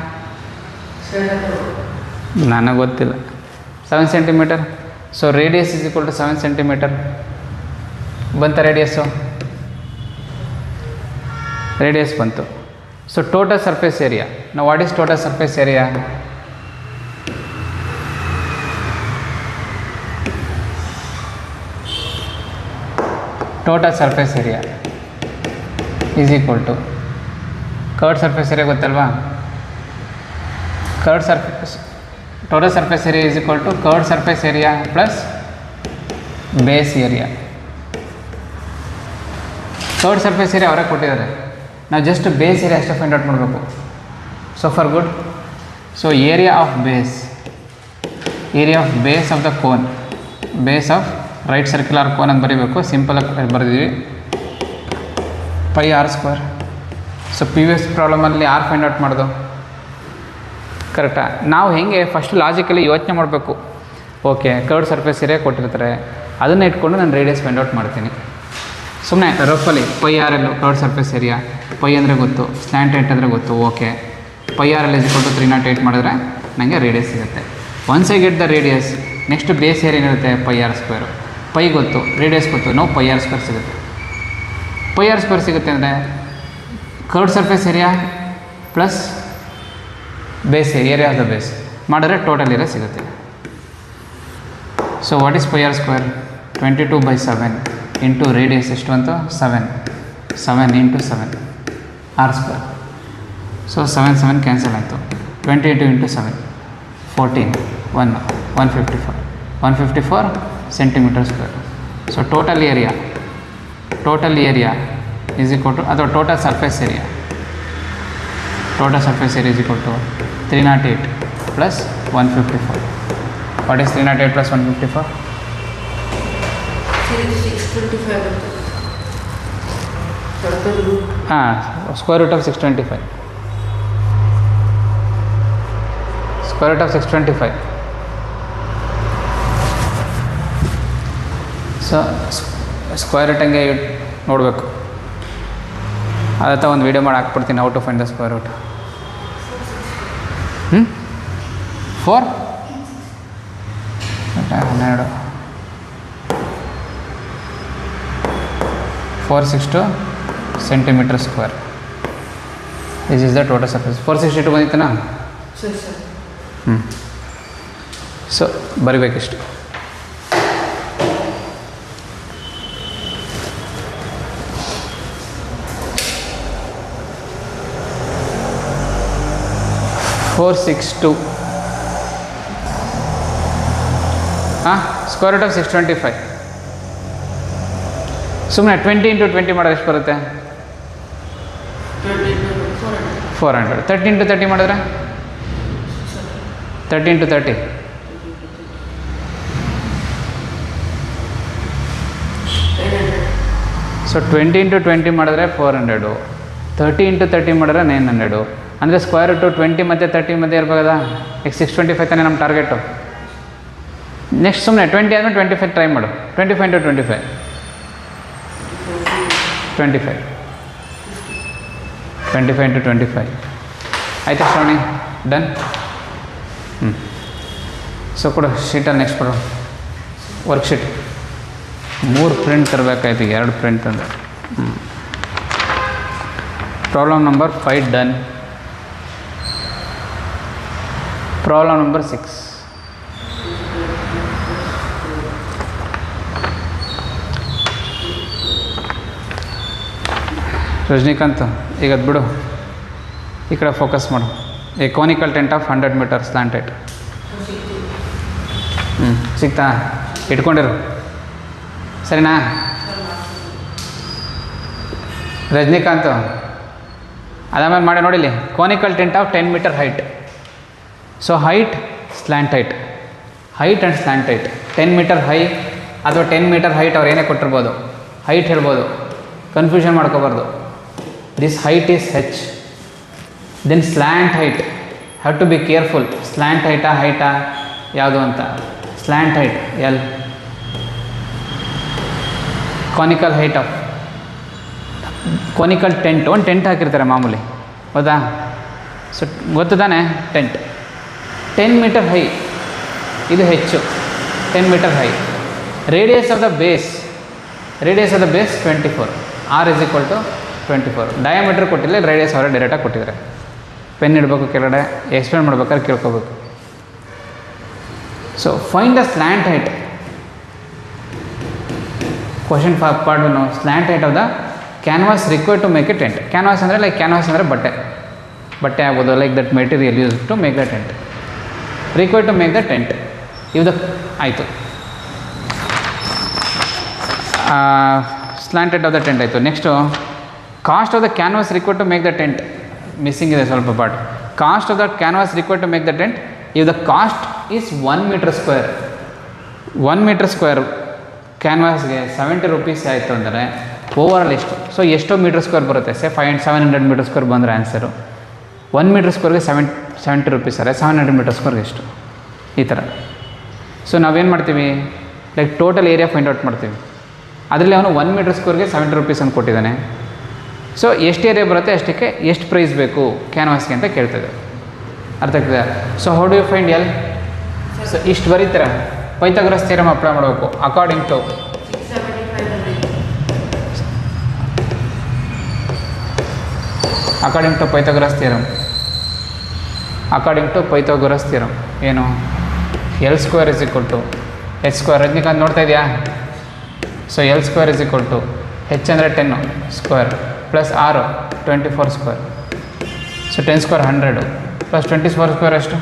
ನನಗೆ ಗೊತ್ತಿಲ್ಲ. 7 centimetre. So radius is equal to 7 centimetre ಬಂತ. ರೇಡಿಯಸ್ ಬಂತು. So total surface area. ನಾವು what is total surface area? Total surface area is equal to curved surface area ಗೊತ್ತಲ್ವಾ? Curved surface total surface area is equal to curved surface area plus base area. Curved surface area ಅವರೇ ಕೊಟ್ಟಿದ್ದಾರೆ, ನಾವು ಜಸ್ಟ್ ಬೇಸ್ ಏರಿಯಾ ಅಷ್ಟೇ ಫೈಂಡ್ ಔಟ್ ಮಾಡಬೇಕು. So far good. So area of base of the cone, base of right circular cone ಅಂತ ಬರೀಬೇಕು. ಸಿಂಪಲಾಗಿ ಬರೆದಿದ್ವಿ, πr². ಸೊ ಪ್ರಿವಿಯಸ್ ಪ್ರಾಬ್ಲಮಲ್ಲಿ ಆರ್ ಫೈಂಡ್ ಔಟ್ ಮಾಡೋದು ಕರೆಕ್ಟಾ? ನಾವು ಹೇಗೆ ಫಸ್ಟ್ ಲಾಜಿಕಲಿ ಯೋಚನೆ ಮಾಡಬೇಕು. ಓಕೆ, ಕರ್ಡ್ ಸರ್ಫೇಸ್ ಏರಿಯಾ ಕೊಟ್ಟಿರ್ತಾರೆ, ಅದನ್ನು ಇಟ್ಕೊಂಡು ನಾನು ರೇಡಿಯಸ್ ಫೈಂಡ್ ಔಟ್ ಮಾಡ್ತೀನಿ. ಸುಮ್ಮನೆ ರಫಲ್ಲಿ πr curved surface area, pi ಅಂದರೆ ಗೊತ್ತು, ಸ್ಲ್ಯಾಂಟ್ 8 ಅಂದರೆ ಗೊತ್ತು. ಓಕೆ, πr = 308 ಮಾಡಿದ್ರೆ ನನಗೆ ರೇಡಿಯಸ್ ಸಿಗುತ್ತೆ. Once I get the radius, next base area ಏನಿರುತ್ತೆ πr². ಪೈ ಗೊತ್ತು, ರೇಡಿಯಸ್ ಗೊತ್ತು, ನಾವು πr² ಸಿಗುತ್ತೆ. πr² ಸಿಗುತ್ತೆ ಅಂದರೆ curd surface area plus base area of the base ಮಾಡಿದ್ರೆ ಟೋಟಲ್ ಏರಿಯಾ ಸಿಗುತ್ತೆ. So what is πr²? 22/7 into radius ಎಷ್ಟು ಬಂತು? 7 ಇಂಟು 7 r². ಸೊ 7 ಕ್ಯಾನ್ಸಲ್ ಆಯಿತು. 22 into 7 14 154 centimetre square. So total area is equal to, ಅಥವಾ total surface area is equal to 308 plus 154. What is 308 plus 154? 625. ಹಾಂ, square root of 625. So square root ಹಂಗೆ ನೋಡಬೇಕು. ಅದತ್ತ ಒಂದು ವೀಡಿಯೋ ಮಾಡಿ ಹಾಕ್ಬಿಡ್ತೀನಿ, out of find the square root. 4 12 462 centimetre square. This is the total surface. 462 ಬಂದಿತ್ತನಾ? ಸೊ ಬರಿಬೇಕಿಷ್ಟು. 462 ಹಾಂ ಸ್ಕ್ವೇರ್ ರೂಟ್ ಆಫ್ 625. ಸುಮ್ಮನೆ 20 × 20 ಮಾಡಿದ್ರೆ ಎಷ್ಟು ಬರುತ್ತೆ? 400. 30 × 30 ಮಾಡಿದ್ರೆ 30 × 30 ಸೊ 20 × 20 ಮಾಡಿದ್ರೆ 400, 30 × 30 ಮಾಡಿದ್ರೆ 900. ಅಂದರೆ ಸ್ಕ್ವೇರ್ ರೂಟು 20 ಮತ್ತು 30 ಮಧ್ಯೆ ಇರ್ಬೋದಾ? ಈಗ 625 ತಾನೇ ನಮ್ಮ ಟಾರ್ಗೆಟು. ನೆಕ್ಸ್ಟ್ ಸುಮ್ಮನೆ 20 ಆದಮೇಲೆ 25 ಟ್ರೈ ಮಾಡು. 25 × 25 25 25 × 25 ಆಯಿತಾ ಶ್ರವಣಿ? ಡನ್. ಸೊ ಕೊಡು ಶೀಟಲ್ಲಿ ನೆಕ್ಸ್ಟ್ ಕೊಡು ವರ್ಕ್ಶೀಟ್. 3 ಪ್ರಿಂಟ್ ತರಬೇಕಾಯ್ತು, 2 ಪ್ರಿಂಟ್ ತಂದೆ. Problem number 5 done. Problem number 6. Rajinikanth ಈಗ ಅದು ಬಿಡು, ಈ ಕಡೆ ಫೋಕಸ್ ಮಾಡು. A conical tent of 100 metre slanted. ಸಿಗ್ತಾ? ಇಟ್ಕೊಂಡಿರು ಸರಿನಾ? ರಜನಿಕಾಂತ್ ಅದಾದ್ಮೇಲೆ ಮಾಡಿ ನೋಡಿಲಿ. Conical tent of 10 metre height. So height, slant height, height and slant height. 10 metre high ಅಥವಾ 10 ಮೀಟರ್ ಹೈಟ್ ಅವ್ರು ಏನೇ ಕೊಟ್ಟಿರ್ಬೋದು, ಹೈಟ್ ಹೇಳ್ಬೋದು, ಕನ್ಫ್ಯೂಷನ್ ಮಾಡ್ಕೋಬಾರ್ದು. This height is h. Then slant height, have to be careful. Slant ಹೈಟಾ ಯಾವುದು ಅಂತ. Slant height L. Conical height of conical tent. ಒಂದು ಟೆಂಟ್ ಹಾಕಿರ್ತಾರೆ ಮಾಮೂಲಿ, ಹೌದಾ? ಸೊ ಗೊತ್ತು ತಾನೆ ಟೆಂಟ್. 10 ಮೀಟರ್ ಹೈ, ಇದು ಹೆಚ್ಚು. 10 metre high. Radius of the base 24. R = 24. Diameter ಕೊಟ್ಟಿಲ್ಲ, ರೇಡಿಯಸ್ ಅವರೇ ಡೈರೆಕ್ಟಾಗಿ ಕೊಟ್ಟಿದ್ದಾರೆ. ಪೆನ್ ಇಡಬೇಕು ಕೆಳಗಡೆ, ಎಕ್ಸ್ಪ್ಲೇನ್ ಮಾಡ್ಬೇಕಾದ್ರೆ ಕೇಳ್ಕೋಬೇಕು. So find the slant height. Question part ನಾವು slant height of the canvas required to make a tent. Canvas ಅಂದರೆ ಲೈಕ್ ಕ್ಯಾನ್ವಾಸ್ ಅಂದರೆ ಬಟ್ಟೆ ಆಗ್ಬೋದು, like that material use to make the tent. Required to make the tent ಇವ್ದು ಆಯಿತು. Slant height of the tent ಆಯಿತು. Next cost of the canvas required to make the tent. Missing ಇದೆ ಸ್ವಲ್ಪ part. Cost of the canvas required to make the tent. If the cost is 1 metre square. 1 metre square ಕ್ಯಾನ್ವಾಸ್ಗೆ 70 ರೂಪೀಸ್ ಆಯಿತು ಅಂದರೆ ಓವರಾಲ್ ಎಷ್ಟು? ಸೊ ಎಷ್ಟೋ ಮೀಟರ್ ಸ್ಕ್ವೇರ್ ಬರುತ್ತೆ? ಸೇ 700 ಮೀಟರ್ ಸ್ಕ್ವೇರ್ ಬಂದರೆ ಆನ್ಸರು 1 ಮೀಟರ್ ಸ್ಕ್ವೇರ್ಗೆ 70 ರೂಪೀಸ್ ಅರೆ 700 ಮೀಟರ್ ಸ್ಕ್ವೇರ್ಗೆ ಎಷ್ಟು? ಈ ಥರ. ಸೊ ನಾವೇನು ಮಾಡ್ತೀವಿ, like total area find out ಮಾಡ್ತೀವಿ. ಅದರಲ್ಲಿ ಅವನು 1 ಮೀಟರ್ ಸ್ಕ್ವೇರ್ಗೆ 70 ರೂಪೀಸ್ ಅಂತ ಕೊಟ್ಟಿದ್ದಾನೆ. ಸೊ ಎಷ್ಟು ಏರಿಯಾ ಬರುತ್ತೆ ಅಷ್ಟಕ್ಕೆ ಎಷ್ಟು ಪ್ರೈಸ್ ಬೇಕು ಕ್ಯಾನ್ವಾಸ್ಗೆ ಅಂತ ಕೇಳ್ತದೆ. ಅರ್ಥ ಆಗ್ತದೆ? So how do you find L? So ಇಷ್ಟು ಬರೀತೀರ, ಪೈಥಾಗರಸ್ ಥಿಯರಮ್ ಅಪ್ಲೈ ಮಾಡಬೇಕು. According to Pythagoras theorem. According to Pythagoras theorem ಏನು? L² = h². ರಜನಿಕಾಂತ್ ನೋಡ್ತಾ ಇದೆಯಾ? ಸೊ L² = h ಅಂದರೆ 10 square plus R 24 square. So 10 square 100 plus 24 square ಎಷ್ಟು?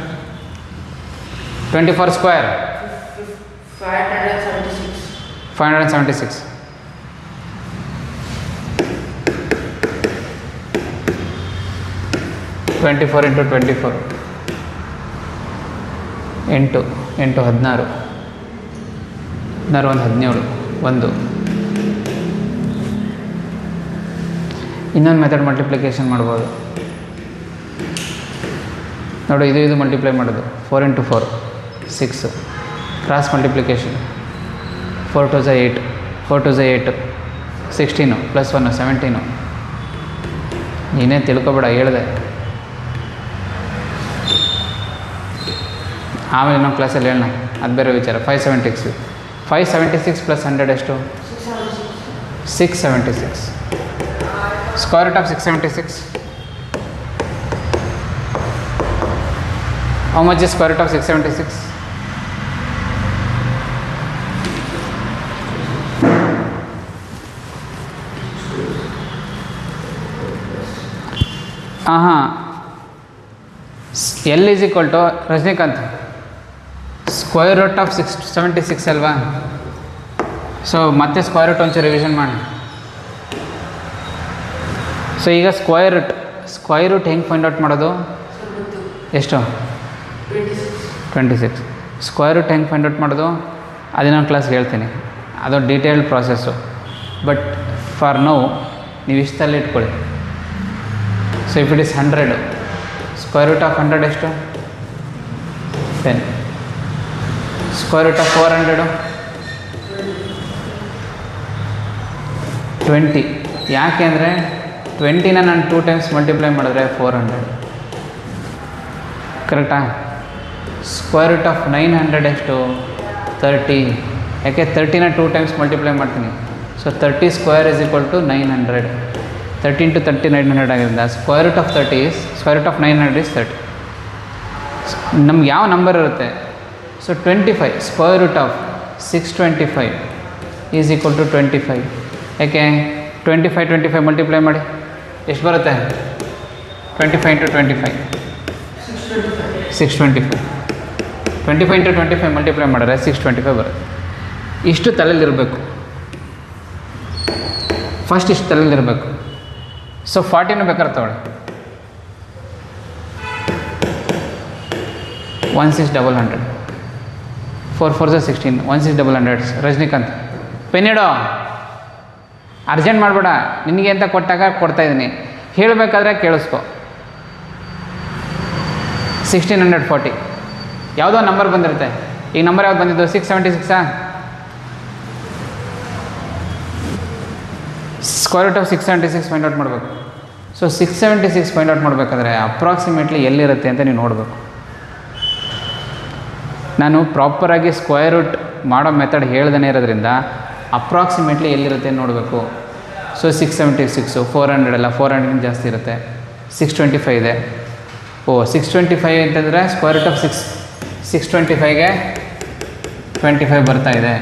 24 ಸ್ಕ್ವೇರ್ 576. × 24 8 8 16 16 17 1. ಇನ್ನೊಂದು ಮೆಥಡ್ ಮಲ್ಟಿಪ್ಲಿಕೇಶನ್ ಮಾಡ್ಬೋದು ನೋಡು. ಇದು ಮಲ್ಟಿಪ್ಲೈ ಮಾಡೋದು 4 × 4 6. Cross multiplication 4 × 2 = 8 4 × 2 = 8 16 + 1 17. ನೀನೇ ತಿಳ್ಕೊಬೇಡ, ಹೇಳಿದೆ. ಆಮೇಲೆ ಇನ್ನೊಂದು ಕ್ಲಾಸಲ್ಲಿ ಹೇಳೋಣ, ಅದು ಬೇರೆ ವಿಚಾರ. 576 + 100 ಎಷ್ಟು? 676. Square root of 676. How much is square root of 676? L is equal to Rajinikanth square root of 676 ಅಲ್ವಾ. ಸೊ ಮತ್ತೆ ಸ್ಕ್ವೇರ್ ರೂಟ್ ಒಂಚೂರು ರಿವಿಷನ್ ಮಾಡಿ. ಸೊ ಈಗ ಸ್ಕ್ವೇರ್ ರೂಟ್ ಹೆಂಗೆ ಫೈಂಡ್ ಔಟ್ ಮಾಡೋದು? ಎಷ್ಟು? 26. ಸ್ಕ್ವೇರ್ ರೂಟ್ ಹೆಂಗೆ ಫೈಂಡ್ ಔಟ್ ಮಾಡೋದು ಅದು ನಾನು ಕ್ಲಾಸ್ಗೆ ಹೇಳ್ತೀನಿ, ಅದು detailed process. But for now ನೀವು ಇಷ್ಟಲ್ಲಿ ಇಟ್ಕೊಳ್ಳಿ. So if it is 100, square root of 100 ಎಷ್ಟು? 10. Square root of 400 20. ಯಾಕೆ ಅಂದರೆ 20ನ ನಾನು 2 ಟೈಮ್ಸ್ ಮಲ್ಟಿಪ್ಲೈ ಮಾಡಿದ್ರೆ 400. ಕರೆಕ್ಟಾ? ಸ್ಕ್ವೇರ್ ರೂಟ್ ಆಫ್ 900 ಎಷ್ಟು? 30. ಯಾಕೆ 30ನ 2 ಟೈಮ್ಸ್ ಮಲ್ಟಿಪ್ಲೈ ಮಾಡ್ತೀನಿ. So 30 square is equal to 900. 30 into 30 900 ಆಗಿರೋದ್ರಿಂದ ಸ್ಕ್ವೇರ್ ರೂಟ್ ಆಫ್ 900 ಇಸ್ 30. ನಮ್ಗೆ ಯಾವ ನಂಬರ್ ಇರುತ್ತೆ? So 25 square root of 625 is equal to 25. ಯಾಕೆ 25 ಮಲ್ಟಿಪ್ಲೈ ಮಾಡಿ ಎಷ್ಟು ಬರುತ್ತೆ? 25 ಇಂಟು 25 625. 25 ಇಂಟು 25 ಮಲ್ಟಿಪ್ಲೈ ಮಾಡಿದ್ರೆ 625 ಬರುತ್ತೆ. ಇಷ್ಟು ತಲೆಯಲ್ಲಿರಬೇಕು, ಫಸ್ಟ್ ಇಷ್ಟು ತಲೆಯಲ್ಲಿರಬೇಕು. ಸೊ 40 ಬೇಕಾದ್ರೆ ತಗೊಳ್ಳಿ. 1600 4 4 16 1600. ರಜನಿಕಾಂತ್ ಪೆನ್ನಿಡೋ, ಅರ್ಜೆಂಟ್ ಮಾಡಬೇಡ, ನಿನಗೆ ಅಂತ ಕೊಟ್ಟಾಗ ಕೊಡ್ತಾಯಿದ್ದೀನಿ, ಹೇಳಬೇಕಾದ್ರೆ ಕೇಳಿಸ್ಕೊ. 1640 ಯಾವುದೋ ನಂಬರ್ ಬಂದಿರುತ್ತೆ. ಈ ನಂಬರ್ ಯಾವ್ದು ಬಂದಿದ್ದು? 676. Square root of 676 find out ಮಾಡಬೇಕು. ಸೊ 676 ಫೈಂಡ್ ಔಟ್ ಮಾಡಬೇಕಾದ್ರೆ ಅಪ್ರಾಕ್ಸಿಮೇಟ್ಲಿ ಎಲ್ಲಿರುತ್ತೆ ಅಂತ ನೀವು ನೋಡಬೇಕು. ನಾನು ಪ್ರಾಪರಾಗಿ ಸ್ಕ್ವೇರ್ ರೂಟ್ ಮಾಡೋ ಮೆಥಡ್ ಹೇಳ್ದೇ ಇರೋದ್ರಿಂದ ಅಪ್ರಾಕ್ಸಿಮೇಟ್ಲಿ ಎಲ್ಲಿರುತ್ತೆ ನೋಡಬೇಕು. ಸೊ 676 400 ಅಲ್ಲ, 400 ಜಾಸ್ತಿ ಇರುತ್ತೆ. 625 ಇದೆ. 625 ಅಂತಂದರೆ ಸ್ಕ್ವೇರ್ ರೂಟ್ ಆಫ್ 625ಗೆ 25 ಬರ್ತಾ ಇದೆ.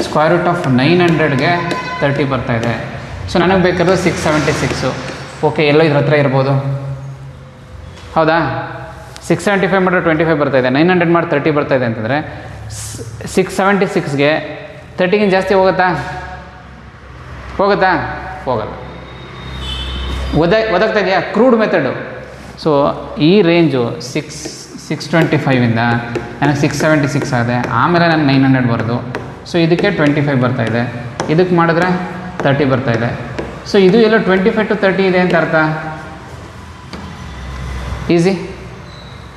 ಸ್ಕ್ವೇರ್ ರೂಟ್ ಆಫ್ 900ಗೆ 30 ಬರ್ತಾ ಇದೆ. ಸೊ ನನಗೆ ಬೇಕಾದ್ರೆ 676. ಓಕೆ, ಎಲ್ಲೋ ಇದ್ರ ಹತ್ರ ಇರ್ಬೋದು, ಹೌದಾ? 675 ಮಾಡಿದ್ರೆ 25 ಬರ್ತಾ ಇದೆ, 900 ಮಾಡಿ 30 ಬರ್ತಾ ಇದೆ ಅಂತಂದರೆ 676ಗೆ 30ಗಿಂತ ಜಾಸ್ತಿ ಹೋಗುತ್ತಾ? ಹೋಗಲ್ಲ. ಓದಾಗ್ತಾ ಇದೆಯಾ? Crude method. ಸೊ ಈ ರೇಂಜು 625ಇಂದ ನನಗೆ 676 ಆಗಿದೆ. ಆಮೇಲೆ ನನಗೆ 900 ಬರೋದು. ಸೊ ಇದಕ್ಕೆ 25 ಬರ್ತಾಯಿದೆ, ಇದಕ್ಕೆ ಮಾಡಿದ್ರೆ 30 ಬರ್ತಾಯಿದೆ. ಸೊ ಇದು ಎಲ್ಲೋ 25 to 30 ಇದೆ ಅಂತ ಅರ್ಥ. Easy,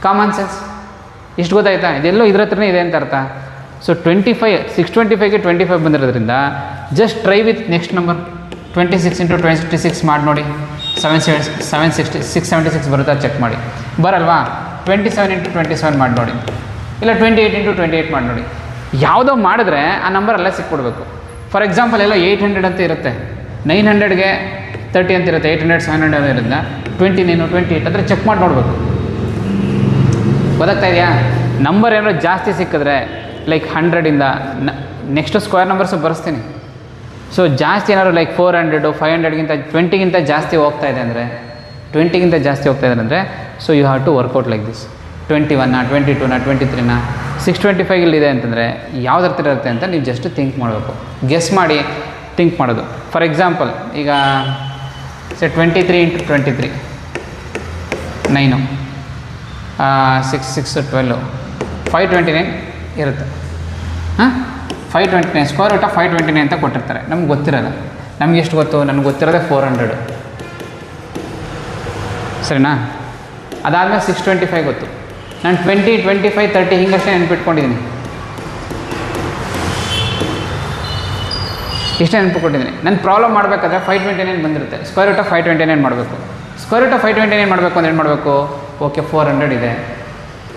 common sense. ಇಷ್ಟು ಗೊತ್ತಾಯ್ತಾ? ಇದೆಲ್ಲೋ ಇದ್ರ ಹತ್ರನೇ ಇದೆ ಅಂತ ಅರ್ಥ. ಸೊ 625ಗೆ 25 ಬಂದಿರೋದ್ರಿಂದ just try with next number 26 into 26 ಮಾಡಿ ನೋಡಿ. 676 ಬರುತ್ತಾ ಚೆಕ್ ಮಾಡಿ. ಬರಲ್ವಾ? 27 ಇಂಟು 27 ಮಾಡಿ ನೋಡಿ, ಇಲ್ಲ 28 ಇಂಟು 28 ಮಾಡಿ ನೋಡಿ. ಯಾವುದೋ ಮಾಡಿದ್ರೆ ಆ ನಂಬರ್ ಅಲ್ಲೇ ಸಿಕ್ಬಿಡ್ಬೇಕು. ಫಾರ್ ಎಕ್ಸಾಂಪಲ್ ಎಲ್ಲ 800 ಅಂತ ಇರುತ್ತೆ, 900ಗೆ 30 ಅಂತ ಇರುತ್ತೆ, 800 700 ಇರೋದ್ರಿಂದ 29 28 ಅಂದರೆ ಚೆಕ್ ಮಾಡಿ ನೋಡಬೇಕು. ಗೊತ್ತಾಗ್ತಾ ಇದೆಯಾ? ನಂಬರ್ ಏನಾದ್ರು ಜಾಸ್ತಿ ಸಿಕ್ಕಿದ್ರೆ ಲೈಕ್ 100ಇಂದ ನೆಕ್ಸ್ಟ್ ಸ್ಕ್ವೇರ್ ನಂಬರ್ಸು ಬರೆಸ್ತೀನಿ. ಸೊ ಜಾಸ್ತಿ ಏನಾದ್ರು ಲೈಕ್ 400 500ಗಿಂತ 20ಗಿಂತ ಜಾಸ್ತಿ ಹೋಗ್ತಾ ಇದೆ ಅಂದರೆ so you have to work out like this. 21 22 23 625 ಇಲ್ಲಿದೆ ಅಂತಂದರೆ ಯಾವ್ದು ಹತ್ತಿರ ಇರುತ್ತೆ ಅಂತ ನೀವು ಜಸ್ಟ್ ಥಿಂಕ್ ಮಾಡಬೇಕು, ಗೆಸ್ ಮಾಡಿ ಥಿಂಕ್ ಮಾಡೋದು. ಫಾರ್ ಎಕ್ಸಾಂಪಲ್ ಈಗ 23 ಇಂಟು 23 9 6 6 12 529 ಇರುತ್ತೆ. 529 ಸ್ಕ್ವೇರ್ ರೂಟ್ ಆಫ್ 529 ಅಂತ ಕೊಟ್ಟಿರ್ತಾರೆ. ನಮ್ಗೆ ಗೊತ್ತಿರಲ್ಲ. ನಮ್ಗೆ ಎಷ್ಟು ಗೊತ್ತು? ನನಗೆ ಗೊತ್ತಿರೋದೇ 400. ಸರಿನಾ? ಅದಾದಮೇಲೆ 625 ಗೊತ್ತು. ನಾನು 20 25 30 ಹಿಂಗಷ್ಟೇ ನೆನ್ಪಿಟ್ಕೊಂಡಿದ್ದೀನಿ. ಇಷ್ಟೇ ನೆನ್ಪಿಟ್ಕೊಂಡಿದ್ದೀನಿ. ನಾನು ಪ್ರಾಬ್ಲಮ್ ಮಾಡಬೇಕಾದ್ರೆ 529 ಬಂದಿರುತ್ತೆ. ಸ್ಕ್ವೇರ್ ರೂಟ್ ಆಫ್ 529 ಮಾಡಬೇಕು. ಸ್ಕ್ವೇರ್ ರೂಟ್ ಆಫ್ 529 ಮಾಡಬೇಕು ಅಂದರೆ ಏನು ಮಾಡಬೇಕು? ಓಕೆ, 400 ಇದೆ,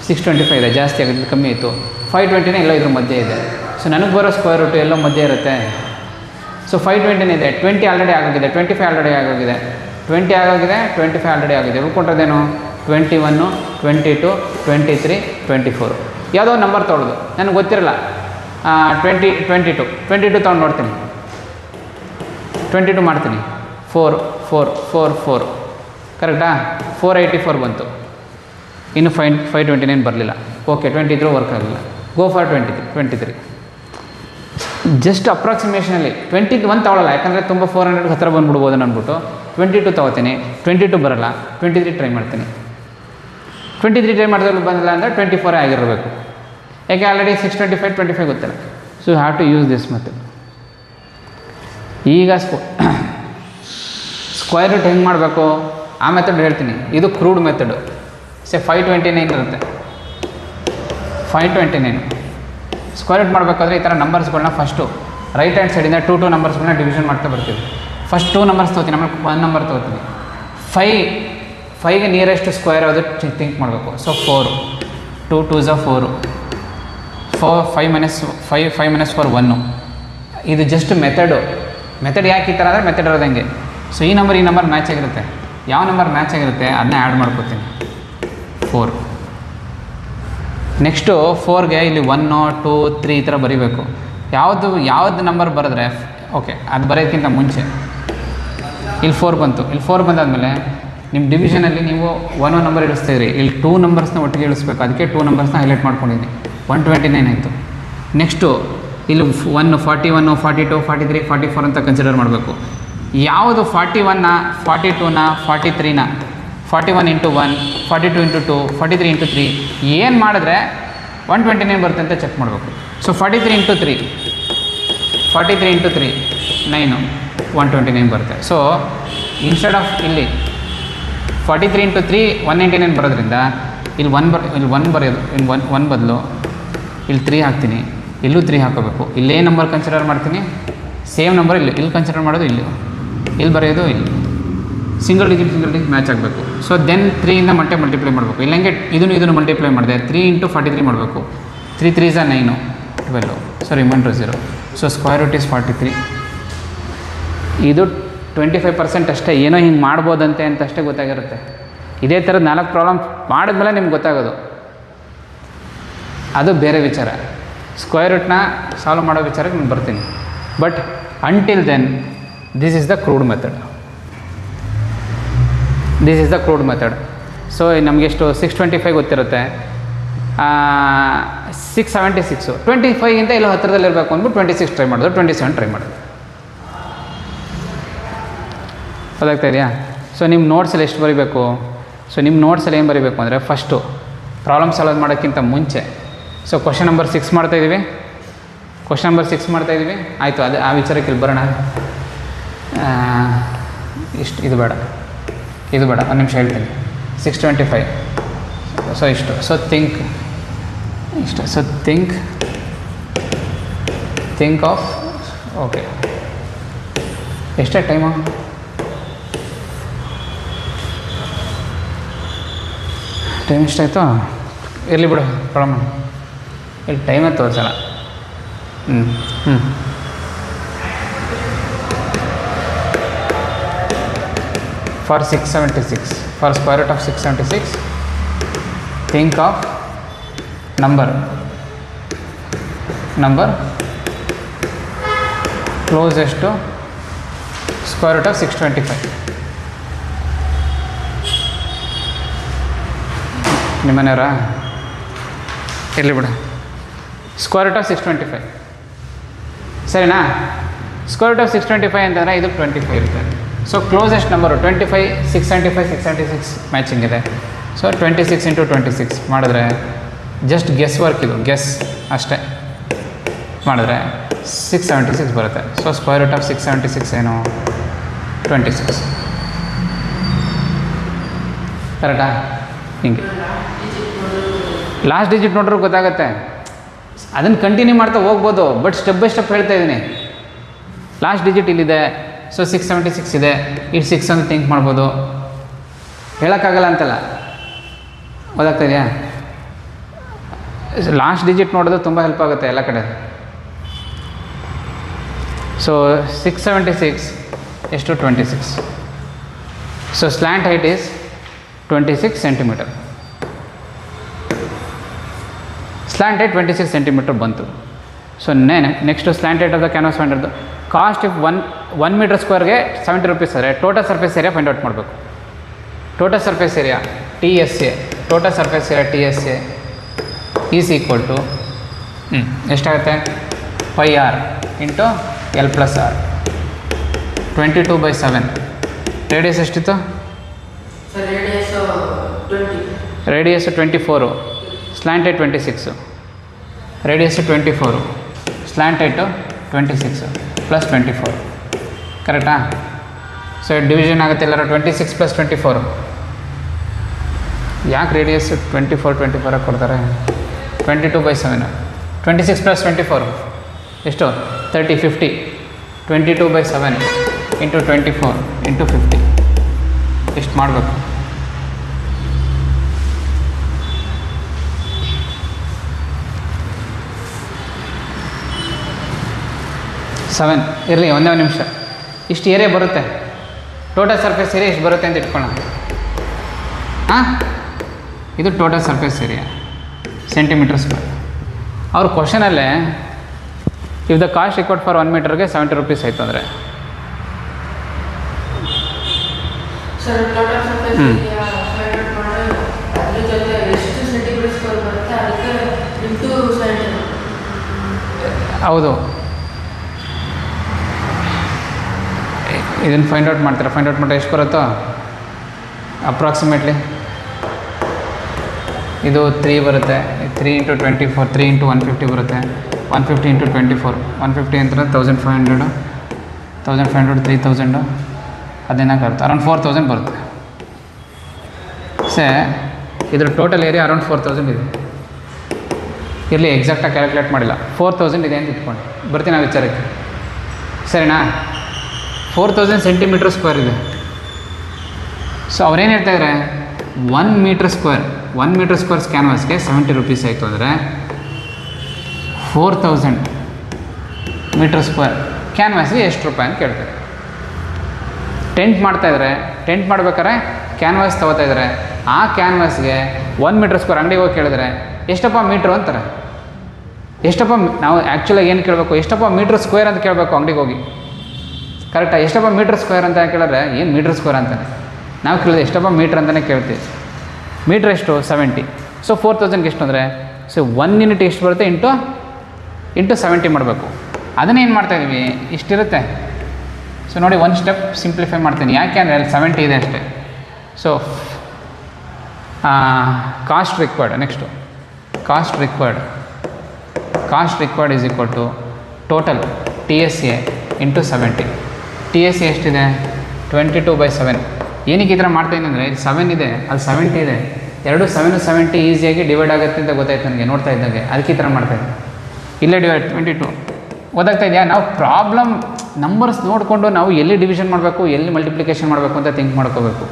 625 ಇದೆ, ಜಾಸ್ತಿ ಆಗಿದ್ದು ಕಮ್ಮಿ ಆಯಿತು, 529 ಎಲ್ಲೋ ಇದ್ರ ಮಧ್ಯೆ ಇದೆ. ಸೊ ನನಗೆ ಬರೋ ಸ್ಕ್ವೇರ್ ರೂಟು ಎಲ್ಲೋ ಮಧ್ಯೆ ಇರುತ್ತೆ. ಸೊ 529 ಇದೆ, 20 ಆಲ್ರೆಡಿ ಆಗೋಗಿದೆ, 25 ಆಲ್ರೆಡಿ ಆಗೋಗಿದೆ, 20 ಆಗೋಗಿದೆ, 25 ಆಲ್ರೆಡಿ ಆಗಿದೆ. ಉಳ್ಕೊಂಡಿರೋದೇನು? 21 22 23 24 ಯಾವುದೋ ನಂಬರ್ ತೊಗೊಳ್ಳೋದು. ನನಗೆ ಗೊತ್ತಿರಲ್ಲ. 22 ತೊಗೊಂಡು ನೋಡ್ತೀನಿ, 22 ಮಾಡ್ತೀನಿ, 4 4 4 4 ಕರೆಕ್ಟಾ? 484 ಬಂತು. ಇನ್ನು 529 ಬರಲಿಲ್ಲ. ಓಕೆ 23 ವರ್ಕ್ ಆಗಲಿಲ್ಲ. Go for 23. ಜಸ್ಟ್ ಅಪ್ರಾಕ್ಸಿಮೇಷನಲ್ಲಿ 21 ತಗೊಳ್ಳಲ್ಲ, ಯಾಕಂದರೆ ತುಂಬ 400 ಹತ್ತಿರ ಬಂದುಬಿಡ್ಬೋದು ಅಂದ್ಬಿಟ್ಟು 22 ತೊಗೋತೀನಿ. 22 ಬರೋಲ್ಲ, 23 ಟ್ರೈ ಮಾಡ್ತೀನಿ. 23 ಟ್ರೈ ಮಾಡಿದ್ರೆ ಬಂದಿಲ್ಲ ಅಂದರೆ 24 ಆಗಿರಬೇಕು, ಯಾಕೆ ಆಲ್ರೆಡಿ 625 25 ಗೊತ್ತಿಲ್ಲ. So you have to use this method. ಈಗ ಸ್ಕ್ವೇರ್ ರೂಟ್ ಹೆಂಗೆ ಮಾಡಬೇಕು ಆ ಮೆಥಡ್ ಹೇಳ್ತೀನಿ. ಇದು ಕ್ರೂಡ್ ಮೆಥಡು. 529 ಇರುತ್ತೆ. 529 ಸ್ಕ್ವೇರ್ ರೂಟ್ ಮಾಡಬೇಕಾದ್ರೆ ಈ ಥರ ನಂಬರ್ಸ್ಗಳನ್ನ ಫಸ್ಟು ರೈಟ್ ಹ್ಯಾಂಡ್ ಸೈಡಿಂದ 2 ನಂಬರ್ಸ್ಗಳನ್ನ ಡಿವಿಷನ್ ಮಾಡ್ತಾ ಬರ್ತೀವಿ. ಫಸ್ಟ್ 2 ನಂಬರ್ಸ್ ತೊಗೋತೀನಿ, ಆಮೇಲೆ 1 ನಂಬರ್ ತೊಗೋತೀನಿ. 5ಗೆ ನಿಯರೆಸ್ಟ್ ಸ್ಕ್ವೇರ್ ಯಾವುದು ಥಿಂಕ್ ಮಾಡಬೇಕು. So 4, 2 2s 4, 5 - 4 1. ಇದು ಜಸ್ಟ್ ಮೆಥಡ್ ಯಾಕೆ ಈ ಥರ ಅಂದರೆ ಮೆಥಡ್ ಇರೋದಂಗೆ. ಸೊ ಈ ನಂಬರ್ ಮ್ಯಾಚ್ ಆಗಿರುತ್ತೆ. ಯಾವ ನಂಬರ್ ಮ್ಯಾಚ್ ಆಗಿರುತ್ತೆ ಅದನ್ನ ಆ್ಯಡ್ ಮಾಡ್ಕೋತೀನಿ. 4. ನೆಕ್ಸ್ಟು 4ಗೆ ಇಲ್ಲಿ 1 2 3 ಈ ಥರ ಬರೀಬೇಕು. ಯಾವ್ದು ನಂಬರ್ ಬರೆದ್ರೆ ಓಕೆ ಅದು ಬರೋದಕ್ಕಿಂತ ಮುಂಚೆ ಇಲ್ಲಿ 4 ಬಂತು. ಇಲ್ಲಿ 4 ಬಂದಾದಮೇಲೆ ನಿಮ್ಮ ಡಿವಿಷನಲ್ಲಿ ನೀವು 1 ನಂಬರ್ ಇಳಿಸ್ತೀರಿ. ಇಲ್ಲಿ 2 ನಂಬರ್ಸ್ನ ಒಟ್ಟಿಗೆ ಇಳಿಸ್ಬೇಕು. ಅದಕ್ಕೆ 2 ನಂಬರ್ಸ್ನ ಹೈಲೈಟ್ ಮಾಡ್ಕೊಂಡಿದ್ದೀನಿ. 129 ಆಯಿತು. ನೆಕ್ಸ್ಟು ಇಲ್ಲಿ 1 41 42 43 44 ಅಂತ ಕನ್ಸಿಡರ್ ಮಾಡಬೇಕು. ಯಾವುದು 41ನ 42ನ 43ನ 41 × 1 42 × 2 43 × 3 ಏನು ಮಾಡಿದ್ರೆ 129 ಬರುತ್ತೆ ಅಂತ ಚೆಕ್ ಮಾಡಬೇಕು. ಸೊ 43 × 3 9 129 ಬರುತ್ತೆ. ಸೊ ಇನ್ಸ್ಟೆಡ್ ಆಫ್ ಇಲ್ಲಿ 43 × 3 199 ಬರೋದ್ರಿಂದ ಇಲ್ಲಿ 1 ಬರೆಯೋದು, ಇಲ್ಲಿ 1 ಬದಲು ಇಲ್ಲಿ 3 ಹಾಕ್ತೀನಿ. ಇಲ್ಲೂ 3 ಹಾಕೋಬೇಕು. ಇಲ್ಲೇ ನಂಬರ್ ಕನ್ಸಿಡರ್ ಮಾಡ್ತೀನಿ, ಸೇಮ್ ನಂಬರ್ ಇಲ್ಲಿ ಕನ್ಸಿಡರ್ ಮಾಡೋದು, ಇಲ್ಲಿ ಬರೆಯೋದು, ಇಲ್ಲಿ ಸಿಂಗಲ್ ಡಿಜಿಟ್ ಮ್ಯಾಚ್ ಆಗಬೇಕು. ಸೊ ದೆನ್ 3ಇಂದ ಮಲ್ಟಿಪ್ಲೈ ಮಾಡಬೇಕು. ಇಲ್ಲಂಗೆ ಇದನ್ನು ಮಲ್ಟಿಪ್ಲೈ ಮಾಡಿದೆ 3 × 43 ಮಾಡಬೇಕು. 3 3s 9 12. So reminder 0. So square root is 43. ಇದು 25% ಅಷ್ಟೇ. ಏನೋ ಹಿಂಗೆ ಮಾಡ್ಬೋದಂತೆ ಅಂತ ಅಷ್ಟೇ ಗೊತ್ತಾಗಿರುತ್ತೆ. ಇದೇ ಥರದ 4 ಪ್ರಾಬ್ಲಮ್ ಮಾಡಿದ್ಮೇಲೆ ನಿಮ್ಗೆ ಗೊತ್ತಾಗೋದು, ಅದು ಬೇರೆ ವಿಚಾರ. ಸ್ಕ್ವೇರ್ ರೂಟ್ನ ಸಾಲ್ವ್ ಮಾಡೋ ವಿಚಾರಕ್ಕೆ ನಾನು ಬರ್ತೀನಿ. But until then this is the crude method. So ನಮಗೆಷ್ಟು 625 ಗೊತ್ತಿರುತ್ತೆ, 676 25ಗಿಂತ ಇಲ್ಲ ಹತ್ತಿರದಲ್ಲಿರಬೇಕು ಅಂದ್ಬಿಟ್ಟು 26 ಟ್ರೈ ಮಾಡಿದ್ರು, 27 ಟ್ರೈ ಮಾಡಿದ್ರು. ಗೊತ್ತಾಗ್ತಾ ಇದೆಯಾ? ಸೊ ನಿಮ್ಮ ನೋಟ್ಸಲ್ಲಿ ಎಷ್ಟು ಬರೀಬೇಕು? ಸೊ ನಿಮ್ಮ ನೋಟ್ಸಲ್ಲಿ ಏನು ಬರೀಬೇಕು ಅಂದರೆ ಫಸ್ಟು ಪ್ರಾಬ್ಲಮ್ ಸಾಲ್ವ್ ಮಾಡೋಕ್ಕಿಂತ ಮುಂಚೆ ಸೊ ಕ್ವಶನ್ ನಂಬರ್ 6 ಮಾಡ್ತಾಯಿದ್ದೀವಿ. ಆಯಿತು. ಅದು ಆ ವಿಚಾರಕ್ಕೆ ಇಲ್ಲಿ ಬರೋಣ. ಇದು ಬೇಡ, ಒಂದು ನಿಮಿಷ ಹೇಳ್ತೀನಿ. 625. ಸೊ ಇಷ್ಟು. So think of okay. ಎಷ್ಟೇ ಟೈಮು? ಟೈಮ್ ಎಷ್ಟಾಯಿತು? ಇರಲಿ ಬಿಡು, ಪ್ರಾಬ್ಲಮ್ ಇಲ್ಲಿ ಟೈಮೇ ತೋರಿಸಲ್ಲ. For 676, for square root of 676, think of number closest to square root of 625. ನಿಮ್ಮನೆಯವರಾ? ಇರಲಿ ಬಿಡು. ಸ್ಕ್ವೇರ್ ರೂಟ್ ಆಫ್ 625 ಸರಿನಾ? ಸ್ಕ್ವೇರ್ ರೂಟ್ ಆಫ್ 625 ಅಂತಂದರೆ ಇದು 25 ಇರುತ್ತೆ. ಸೊ ಕ್ಲೋಸೆಸ್ಟ್ ನಂಬರು 25, 675, 676 ಮ್ಯಾಚಿಂಗ್ ಇದೆ. ಸೊ 26 × 26 ಮಾಡಿದ್ರೆ ಜಸ್ಟ್ ಗೆಸ್ ವರ್ಕ್, ಇದು ಗೆಸ್ ಅಷ್ಟೇ ಮಾಡಿದ್ರೆ 676 ಬರುತ್ತೆ. ಸೊ ಸ್ಕ್ವೇರ್ ರೂಟ್ ಆಫ್ 676 ಏನು? 26. ಕರೆಕ್ಟಾ? ಹಿಂಗೆ ಲಾಸ್ಟ್ ಡಿಜಿಟ್ ನೋಡ್ರೂ ಗೊತ್ತಾಗುತ್ತೆ. ಅದನ್ನು ಕಂಟಿನ್ಯೂ ಮಾಡ್ತಾ ಹೋಗ್ಬೋದು, ಬಟ್ ಸ್ಟೆಪ್ ಬೈ ಸ್ಟೆಪ್ ಹೇಳ್ತಾ ಇದ್ದೀನಿ. ಲಾಸ್ಟ್ ಡಿಜಿಟ್ ಇಲ್ಲಿದೆ. ಸೊ 676 ಇದೆ. ಇದು 6 ಅಂತ ಥಿಂಕ್ ಮಾಡ್ಬೋದು, ಹೇಳೋಕ್ಕಾಗಲ್ಲ ಅಂತಲ್ಲ. ಗೊತ್ತಾಗ್ತಾ ಇದೆಯಾ? ಲಾಸ್ಟ್ ಡಿಜಿಟ್ ನೋಡೋದು ತುಂಬ ಹೆಲ್ಪ್ ಆಗುತ್ತೆ ಎಲ್ಲ ಕಡೆ. ಸೊ 676 ಎಷ್ಟು? 26. So slant height is 26 cm. Slant height 26 cm ಬಂತು. So next slant height of the canvas ಫೈಂಡರ್ದು ಕಾಸ್ಟ್ ಇಫ್ 1 ಮೀಟರ್ ಸ್ಕ್ವೇರ್ಗೆ 70 ರೂಪೀಸ್ ಆದರೆ total surface area find out ಮಾಡಬೇಕು. Total surface area TSA total surface area T S A is equal to ಎಷ್ಟಾಗುತ್ತೆ pi r into L plus r 22/7. Radius ಎಷ್ಟಿತ್ತು? Sir radius 20. Radius 24, slant height 26. Radius 24, slant height 26 plus 24. ಕರೆಕ್ಟಾ? ಸೊ ಡಿವಿಷನ್ ಆಗುತ್ತೆ ಎಲ್ಲರೂ 26 + 24. ಯಾಕೆ ರೇಡಿಯಸ್ 24 ಕೊಡ್ತಾರೆ? 22/7. 26 + 24 ಎಷ್ಟು? 30, 50. 22/7 ಇಂಟು 24 ಇಂಟು 50 ಎಷ್ಟು ಮಾಡಬೇಕು? ಸೆವೆನ್ ಇರಲಿ, ಒಂದೇ ನಿಮಿಷ. ಇಷ್ಟು ಏರಿಯಾ ಬರುತ್ತೆ, ಟೋಟಲ್ ಸರ್ಫೇಸ್ ಏರಿಯಾ ಇಷ್ಟು ಬರುತ್ತೆ ಅಂತ ಇಟ್ಕೊಳ್ಳೋಣ. ಹಾಂ, ಇದು total surface area centimetre square. ಅವ್ರ ಕ್ವಶನಲ್ಲೇ if the cost required for 1 ಮೀಟರ್ಗೆ 70 ರೂಪೀಸ್ ಆಯಿತು ಅಂದರೆ sir total surface area find out ಮಾಡಿ ಅದ್ರ ಜೊತೆ ಎಷ್ಟು ಸೆಂಟಿಮೀಟರ್ ಸ್ಕ್ವೇರ್ ಬರುತ್ತೆ ಅದಕ್ಕೆ ಇಂಟು 70. ಹೌದು, ಇದನ್ನು ಫೈಂಡ್ ಔಟ್ ಮಾಡ್ತಾರೆ. ಫೈಂಡ್ ಔಟ್ ಮಾಡಿದ್ರೆ ಎಷ್ಟು ಬರುತ್ತೋ ಅಪ್ರಾಕ್ಸಿಮೇಟ್ಲಿ ಇದು 3 ಬರುತ್ತೆ. 3 × 24, 3 × 150 ಬರುತ್ತೆ. 150 × 24, 150 ಅಂತ 1500, 1500 3000 14 ಬರುತ್ತೆ. ಅರೌಂಡ್ 4000 ಬರುತ್ತೆ. ಸೇ ಇದ್ರ ಟೋಟಲ್ ಏರಿಯಾ ಅರೌಂಡ್ 4000 ಇದೆ. ಇರಲಿ, ಎಕ್ಸಾಕ್ಟಾಗಿ ಕ್ಯಾಲ್ಕುಲೇಟ್ ಮಾಡಿಲ್ಲ. 4000 ಇದೆ ಅಂತ ಇಟ್ಕೊಂಡು ಬರ್ತೀನಿ ಆ ವಿಚಾರಕ್ಕೆ. ಸರಿನಾ? 4000 ಸೆಂಟಿಮೀಟರ್ ಸ್ಕ್ವೇರ್ ಇದೆ. ಸೊ ಅವ್ರೇನು ಹೇಳ್ತಾಯಿದ್ದಾರೆ, 1 ಮೀಟರ್ ಸ್ಕ್ವೇರ್ ಕ್ಯಾನ್ವಾಸ್ಗೆ 70 ರೂಪೀಸ್ ಆಯಿತು ಅಂದರೆ 4000 ಮೀಟರ್ ಸ್ಕ್ವೇರ್ ಕ್ಯಾನ್ವಾಸ್ಗೆ ಎಷ್ಟು ರೂಪಾಯಿ ಅಂತ ಕೇಳ್ತಾರೆ. ಟೆಂಟ್ ಮಾಡ್ತಾಯಿದ್ದಾರೆ, ಟೆಂಟ್ ಮಾಡ್ಬೇಕಾದ್ರೆ ಕ್ಯಾನ್ವಾಸ್ ತೊಗೋತಾಯಿದ್ದಾರೆ. ಆ ಕ್ಯಾನ್ವಾಸ್ಗೆ 1 ಮೀಟರ್ ಸ್ಕ್ವೇರ್ ಅಂಗಡಿಗೆ ಹೋಗಿ ಕೇಳಿದ್ರೆ ಎಷ್ಟಪ್ಪ ಮೀಟ್ರು ಅಂತಾರೆ. ಎಷ್ಟಪ್ಪ ನಾವು ಆ್ಯಕ್ಚುಲಾಗಿ ಏನು ಕೇಳಬೇಕು, ಎಷ್ಟಪ್ಪ ಮೀಟ್ರ್ ಸ್ಕ್ವೇರ್ ಅಂತ ಕೇಳಬೇಕು ಅಂಗಡಿಗೆ ಹೋಗಿ. ಕರೆಕ್ಟಾ? ಎಷ್ಟಪ್ಪ ಮೀಟ್ರ್ ಸ್ಕ್ವೇರ್ ಅಂತ ಕೇಳಿದ್ರೆ ಏನು ಮೀಟ್ರ್ ಸ್ಕ್ವೇರ್ ಅಂತಾನೆ ನಾವು ಕೇಳಿದ್ರೆ ಎಷ್ಟಪ್ಪ ಮೀಟ್ರ್ ಅಂತಲೇ ಕೇಳ್ತೀವಿ. ಮೀಟ್ರ್ ಎಷ್ಟು? 70. ಸೊ 4000ಗೆ ಎಷ್ಟು ಅಂದರೆ, ಸೊ 1 ಯೂನಿಟ್ ಎಷ್ಟು ಬರುತ್ತೆ ಇಂಟು 70 ಮಾಡಬೇಕು. ಅದನ್ನೇನು ಮಾಡ್ತಾಯಿದ್ವಿ, ಇಷ್ಟಿರುತ್ತೆ. ಸೊ ನೋಡಿ, ಒಂದು ಸ್ಟೆಪ್ ಸಿಂಪ್ಲಿಫೈ ಮಾಡ್ತೀನಿ. ಯಾಕೆ ಅಂದರೆ ಅಲ್ಲಿ 70 ಇದೆ ಅಷ್ಟೇ. So cost required, next cost required is equal to total T S A into 70. T S A ಎಷ್ಟಿದೆ? 22/7. ಏನಕ್ಕೆ ಈ ಥರ ಮಾಡ್ತಾಯಿದ್ದೀನಿ ಅಂದರೆ, ಇಲ್ಲಿ 7 ಇದೆ, ಅಲ್ಲಿ 70 ಇದೆ. 2 7 70 ಈಸಿಯಾಗಿ ಡಿವೈಡ್ ಆಗುತ್ತೆ ಅಂತ ಗೊತ್ತಾಯ್ತು ನನಗೆ ನೋಡ್ತಾ ಇದ್ದಂಗೆ. ಅದಕ್ಕೆ ಈ ಥರ ಮಾಡ್ತಾಯಿದ್ದೆ. ಇಲ್ಲೇ ಡಿವೈಡ್ 22 ಗೊತ್ತಾಗ್ತಾ ಇದೆಯಾ? ನಾವು ಪ್ರಾಬ್ಲಮ್ ನಂಬರ್ಸ್ ನೋಡಿಕೊಂಡು ನಾವು ಎಲ್ಲಿ ಡಿವಿಷನ್ ಮಾಡಬೇಕು, ಎಲ್ಲಿ ಮಲ್ಟಿಪ್ಲಿಕೇಶನ್ ಮಾಡಬೇಕು ಅಂತ ಥಿಂಕ್ ಮಾಡ್ಕೋಬೇಕು.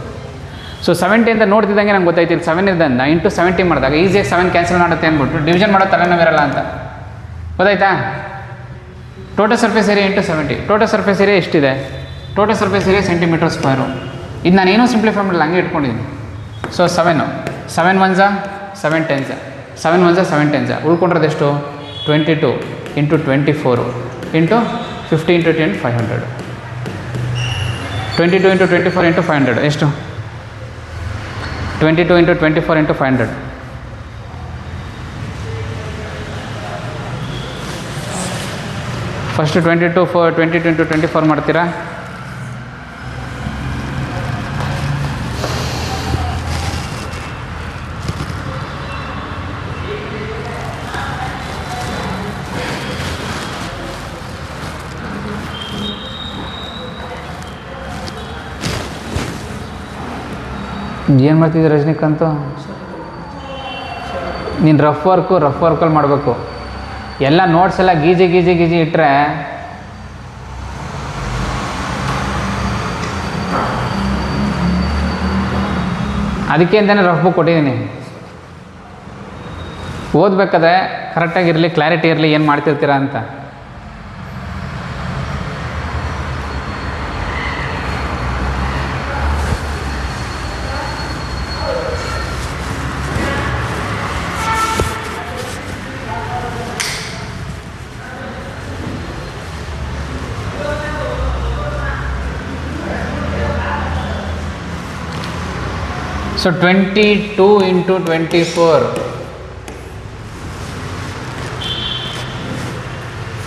ಸೊ 70 ಅಂತ ನೋಡ್ತಿದ್ದಂಗೆ ನಂಗೆ ಗೊತ್ತಾಯ್ತು ಇಲ್ಲಿ 7 ಇದ್ದಂದ ಇಂಟು 70 ಮಾಡಿದಾಗ ಈಸಿಯಾಗಿ 7 ಕ್ಯಾನ್ಸಲ್ ಮಾಡುತ್ತೆ ಅಂದ್ಬಿಟ್ಟು ಡಿವಿಷನ್ ಮಾಡೋ ತಲೆನೋವಿರಲ್ಲ ಅಂತ ಗೊತ್ತಾಯ್ತಾ? Total surface area into 70. Total surface area ಎಷ್ಟಿದೆ? Total surface area centimetre square. ಇದು ನಾನು ಏನೂ ಸಿಂಪ್ಲಿಫೈ ಮಾಡಿಲ್ಲ, ಹಂಗೆ ಇಟ್ಕೊಂಡಿದ್ದೀನಿ. So 7 1s 7 10s 7 1s 7 10s ಉಳ್ಕೊಂಡಿರೋದೆಷ್ಟು? 22 into 24 into 50 into 10 500. 22 into 24 into 500 ಎಷ್ಟು? 22 ಇಂಟು 24 ಇಂಟು 500. ಫಸ್ಟ್ 22 ಇಂಟು 24 ಮಾಡ್ತೀರಾ? ಏನು ಮಾಡ್ತಿದ್ದೆ ರಜನಿಕಾಂತು? ನೀನು ರಫ್ ವರ್ಕಲ್ಲಿ ಮಾಡಬೇಕು. ಎಲ್ಲ ನೋಟ್ಸ್ ಎಲ್ಲ ಗೀಜಿ ಇಟ್ಟರೆ ಅದಕ್ಕೆ ಅಂತಲೇ ರಫ್ ಬುಕ್ ಕೊಟ್ಟಿದ್ದೀನಿ. ಓದಬೇಕಾದ್ರೆ ಕರೆಕ್ಟಾಗಿರಲಿ, ಕ್ಲಾರಿಟಿ ಇರಲಿ ಏನು ಮಾಡ್ತಿರ್ತೀರಾ ಅಂತ. So 22 into 24.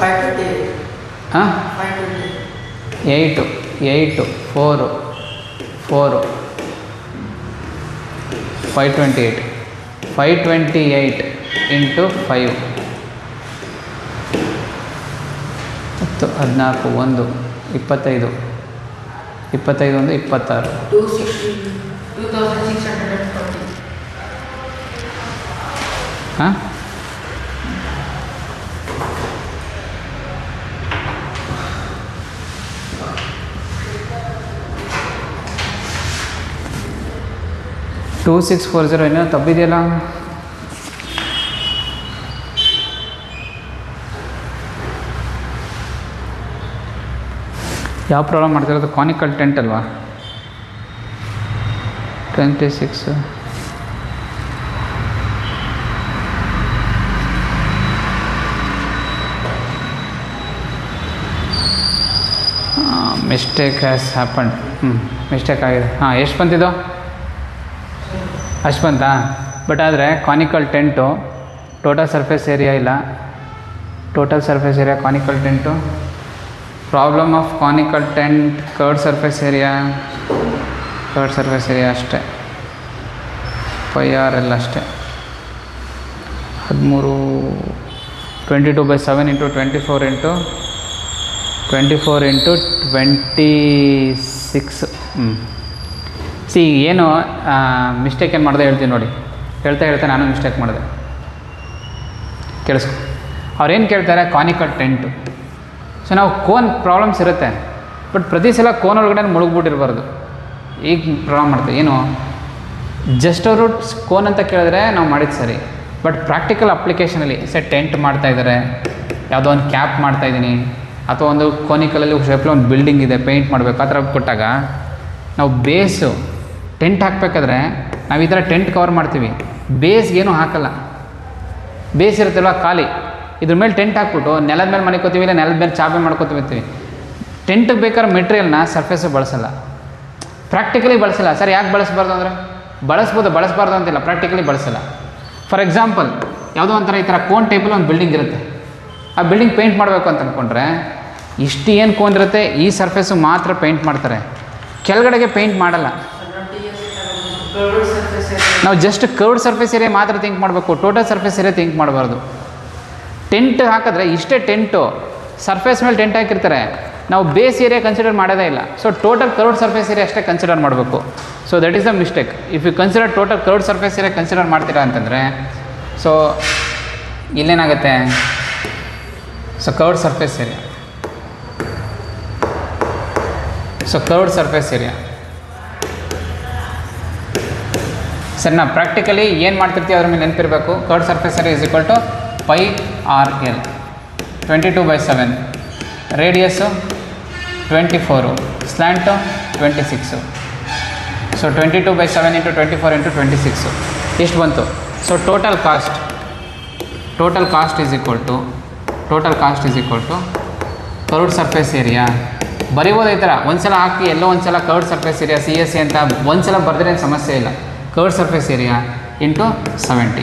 528. ಹಾಂ 528. 8 4 4 528 528 into 5 10 14 1 25 25 1 26 2640. ಹಾಂ ಟೂ 640 ಏನೋ ತಪ್ಪಿದೆಯಲ್ಲ. ಯಾವ ಪ್ರಾಬ್ಲಮ್ ಮಾಡ್ತಿರೋದು? ಕಾನಿಕಲ್ ಟೆಂಟ್ ಅಲ್ವಾ? 26 ಮಿಸ್ಟೇಕ್ ಹ್ಯಾಸ್ ಹ್ಯಾಪಂಡ್. ಮಿಸ್ಟೇಕ್ ಆಗಿದೆ. ಹಾಂ, ಎಷ್ಟು ಬಂತಿದ್ದು? ಅಷ್ಟು ಬಂತಾ? ಬಟ್ ಆದರೆ conical tent total surface area ಇಲ್ಲ. Total surface area conical tent. Problem of conical tent curved surface area ಅಷ್ಟೇ. 5R ಅಷ್ಟೇ. 13 22/7 into 24 into 26. ಸಿ ಏನು ಮಿಸ್ಟೇಕ್ ಏನು ಮಾಡಿದೆ ಹೇಳ್ತೀನಿ ನೋಡಿ. ಹೇಳ್ತಾ ನಾನು ಮಿಸ್ಟೇಕ್ ಮಾಡಿದೆ. ಕೇಳಿಸ್ಕೊ. ಅವ್ರೇನು ಕೇಳ್ತಾರೆ? Conical tent. ಸೊ ನಾವು ಕೋನ್ ಪ್ರಾಬ್ಲಮ್ಸ್ ಇರುತ್ತೆ, ಬಟ್ ಪ್ರತಿ ಸಲ ಕೋನ್ ಒಳಗಡೆ ಮುಳುಗ್ಬಿಟ್ಟಿರ್ಬಾರ್ದು. ಈಗ ಪ್ರಾಬ್ಲಮ್ ಮಾಡ್ತೀವಿ ಏನು, ಜಸ್ಟ್ ಅವರು ಕೋನ್ ಅಂತ ಕೇಳಿದ್ರೆ ನಾವು ಮಾಡಿದ್ದು ಸರಿ. ಬಟ್ ಪ್ರಾಕ್ಟಿಕಲ್ ಅಪ್ಲಿಕೇಶನಲ್ಲಿ ಟೆಂಟ್ ಮಾಡ್ತಾಯಿದ್ದಾರೆ, ಯಾವುದೋ ಒಂದು ಕ್ಯಾಪ್ ಮಾಡ್ತಾಯಿದ್ದೀನಿ, ಅಥವಾ ಒಂದು ಕೋನಿಕಲಲ್ಲಿ ಶೇಪ್ಲಿ ಒಂದು ಬಿಲ್ಡಿಂಗ್ ಇದೆ ಪೇಂಟ್ ಮಾಡಬೇಕು, ಆ ಥರ ಕೊಟ್ಟಾಗ ನಾವು ಬೇಸು ಟೆಂಟ್ ಹಾಕಬೇಕಾದ್ರೆ ನಾವು ಈ ಥರ ಟೆಂಟ್ ಕವರ್ ಮಾಡ್ತೀವಿ. ಬೇಸ್ಗೇನು ಹಾಕಲ್ಲ. ಬೇಸ್ ಇರುತ್ತಲ್ವ ಖಾಲಿ, ಇದ್ರ ಮೇಲೆ ಟೆಂಟ್ ಹಾಕ್ಬಿಟ್ಟು ನೆಲದ ಮೇಲೆ ಮನಿಕೋತೀವಿ, ಇಲ್ಲ ನೆಲದ ಮೇಲೆ ಚಾಪೆ ಮಾಡ್ಕೋತೀವಿ. ಟೆಂಟಿಗೆ ಬೇಕಾದ್ರೆ ಮೆಟೀರಿಯಲ್ನ ಸರ್ಫೇಸು ಬಳಸಲ್ಲ, ಪ್ರಾಕ್ಟಿಕಲಿ ಬಳಸಲ್ಲ. ಸರ್ ಯಾಕೆ ಬಳಸಬಾರ್ದು ಅಂದರೆ, ಬಳಸಬಾರ್ದು ಅಂತಿಲ್ಲ, ಪ್ರಾಕ್ಟಿಕಲಿ ಬಳಸಲ್ಲ. ಫಾರ್ ಎಕ್ಸಾಂಪಲ್, ಯಾವುದೋ ಒಂಥರ ಈ ಥರ ಕೋನ್ ಟೈಪಲ್ಲಿ ಒಂದು ಬಿಲ್ಡಿಂಗ್ ಇರುತ್ತೆ. ಆ ಬಿಲ್ಡಿಂಗ್ ಪೇಂಟ್ ಮಾಡಬೇಕು ಅಂತ ಅಂದ್ಕೊಂಡ್ರೆ ಇಷ್ಟು ಏನು ಕೋನ್ ಇರುತ್ತೆ ಈ ಸರ್ಫೇಸು ಮಾತ್ರ ಪೇಂಟ್ ಮಾಡ್ತಾರೆ, ಕೆಳಗಡೆಗೆ ಪೇಂಟ್ ಮಾಡಲ್ಲ. ನಾವು ಜಸ್ಟ್ ಕರ್ವ್ಡ್ ಸರ್ಫೇಸ್ ಏರಿಯಾ ಮಾತ್ರ ಥಿಂಕ್ ಮಾಡಬೇಕು, ಟೋಟಲ್ ಸರ್ಫೇಸ್ ಏರಿಯಾ ಥಿಂಕ್ ಮಾಡಬಾರ್ದು. ಟೆಂಟ್ ಹಾಕಿದ್ರೆ ಇಷ್ಟೇ ಟೆಂಟು, ಸರ್ಫೇಸ್ ಮೇಲೆ ಟೆಂಟ್ ಹಾಕಿರ್ತಾರೆ, ನಾವು ಬೇಸ್ ಏರಿಯಾ ಕನ್ಸಿಡರ್ ಮಾಡೋದೇ ಇಲ್ಲ. So total curved surface area ಅಷ್ಟೇ ಕನ್ಸಿಡರ್ ಮಾಡಬೇಕು. So that is the mistake. If you consider total curved surface area consider ಮಾಡ್ತೀರಾ ಅಂತಂದರೆ, ಸೊ ಇಲ್ಲೇನಾಗುತ್ತೆ, so curved surface area, sir ನಾವು ಪ್ರಾಕ್ಟಿಕಲಿ ಏನು ಮಾಡ್ತಿರ್ತೀವಿ ಅದ್ರ ಮೇಲೆ ನೆನಪಿರಬೇಕು. Curved surface area is equal to 5RL, 22/7, radius 24, slant 26. So 22/7 into 24 into 26 ಎಷ್ಟು ಬಂತು? So total cost is equal to curved surface area. ಬರೀಬೋದು ಈ ಥರ ಒಂದ್ಸಲ ಹಾಕಿ ಎಲ್ಲೋ ಒಂದ್ಸಲ ಕರ್ವ್ಡ್ ಸರ್ಫೇಸ್ ಏರಿಯಾ CSA ಅಂತ ಒಂದ್ಸಲ ಬರೆದ್ರೆ ಸಮಸ್ಯೆ ಇಲ್ಲ. ಕರ್ವ್ಡ್ ಸರ್ಫೇಸ್ ಏರಿಯಾ ಇಂಟು 70,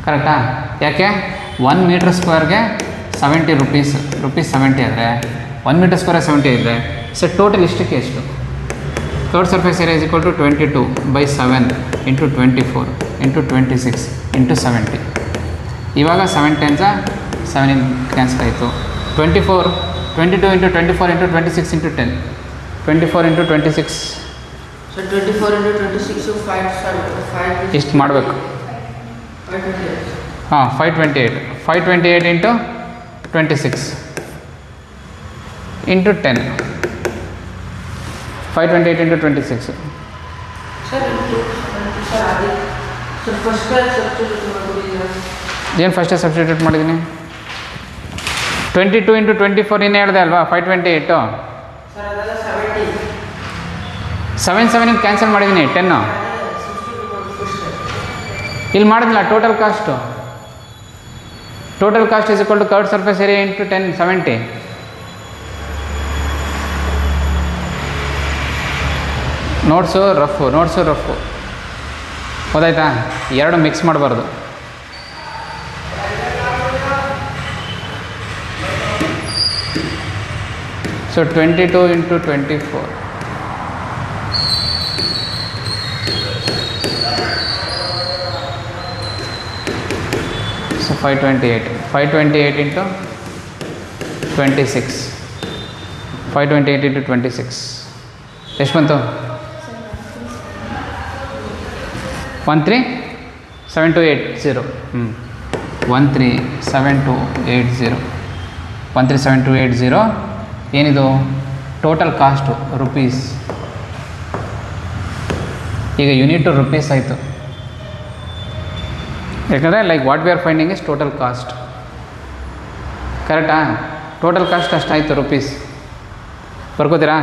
ಕರೆಕ್ಟಾ? ಯಾಕೆ 1 ಮೀಟ್ರ್ ಸ್ಕ್ವೇರ್ಗೆ 70 rupees 70 ಆದರೆ 1 ಮೀಟರ್ ಸ್ಕ್ವೇರ್ 70 ಇದ್ದರೆ ಸರ್ ಟೋಟಲ್ ಇಷ್ಟಕ್ಕೆ ಎಷ್ಟು? Curved surface area is equal to 22/7 into 24 into 26 into 70. ಇವಾಗ 7 times 7 ಕ್ಯಾನ್ಸಲ್ ಆಯಿತು. 22 into 24 into 26 into 10, 24 into 26. So 24 into 26 5 ಇಷ್ಟು ಮಾಡಬೇಕು. 528. ಹಾಂ 528 into 26 into 10, 528 into 26. ಸರ್ ಅದೇ ಸರ್ ಫಸ್ಟ್ ಸಬ್ಸ್ಟಿಟ್ಯೂಟ್ ಮಾಡ್ಕೊಂಡಿದ್ದೀರಾ? ಏನು ಫಸ್ಟೇ ಸಬ್ಸ್ಟಿಟ್ಯೂಟ್ ಮಾಡಿದ್ದೀನಿ? 22 into 24 ಇನ್ನೇ ಹೇಳಿದೆ ಅಲ್ವಾ? 528. ಸರ್ ಅದೆಲ್ಲ 70. 7 ಕ್ಯಾನ್ಸಲ್ ಮಾಡಿದ್ದೀನಿ. 10 ಇಲ್ಲಿ ಮಾಡಿದ್ನಲ್ಲ. Total cost is equal to curved surface area into 10, 70. Notes rough ಗೊತ್ತಾಯ್ತಾ, ಎರಡು ಮಿಕ್ಸ್ ಮಾಡಬಾರ್ದು. ಸೊ 22 × 24. ಸೊ 528 × 26. 528 × 26 ಎಷ್ಟು ಬಂತು? 137280. 137280. 137280 ಏನಿದು ಟೋಟಲ್ ಕಾಸ್ಟು ರುಪೀಸ್. ಈಗ ಯೂನಿಟು ರುಪೀಸ್ ಆಯಿತು, ಯಾಕಂದರೆ like what we are finding is total cost. ಕರೆಕ್ಟಾ? ಟೋಟಲ್ ಕಾಸ್ಟ್ ಅಷ್ಟಾಯಿತು ರುಪೀಸ್. ಬರ್ಕೋತೀರಾ?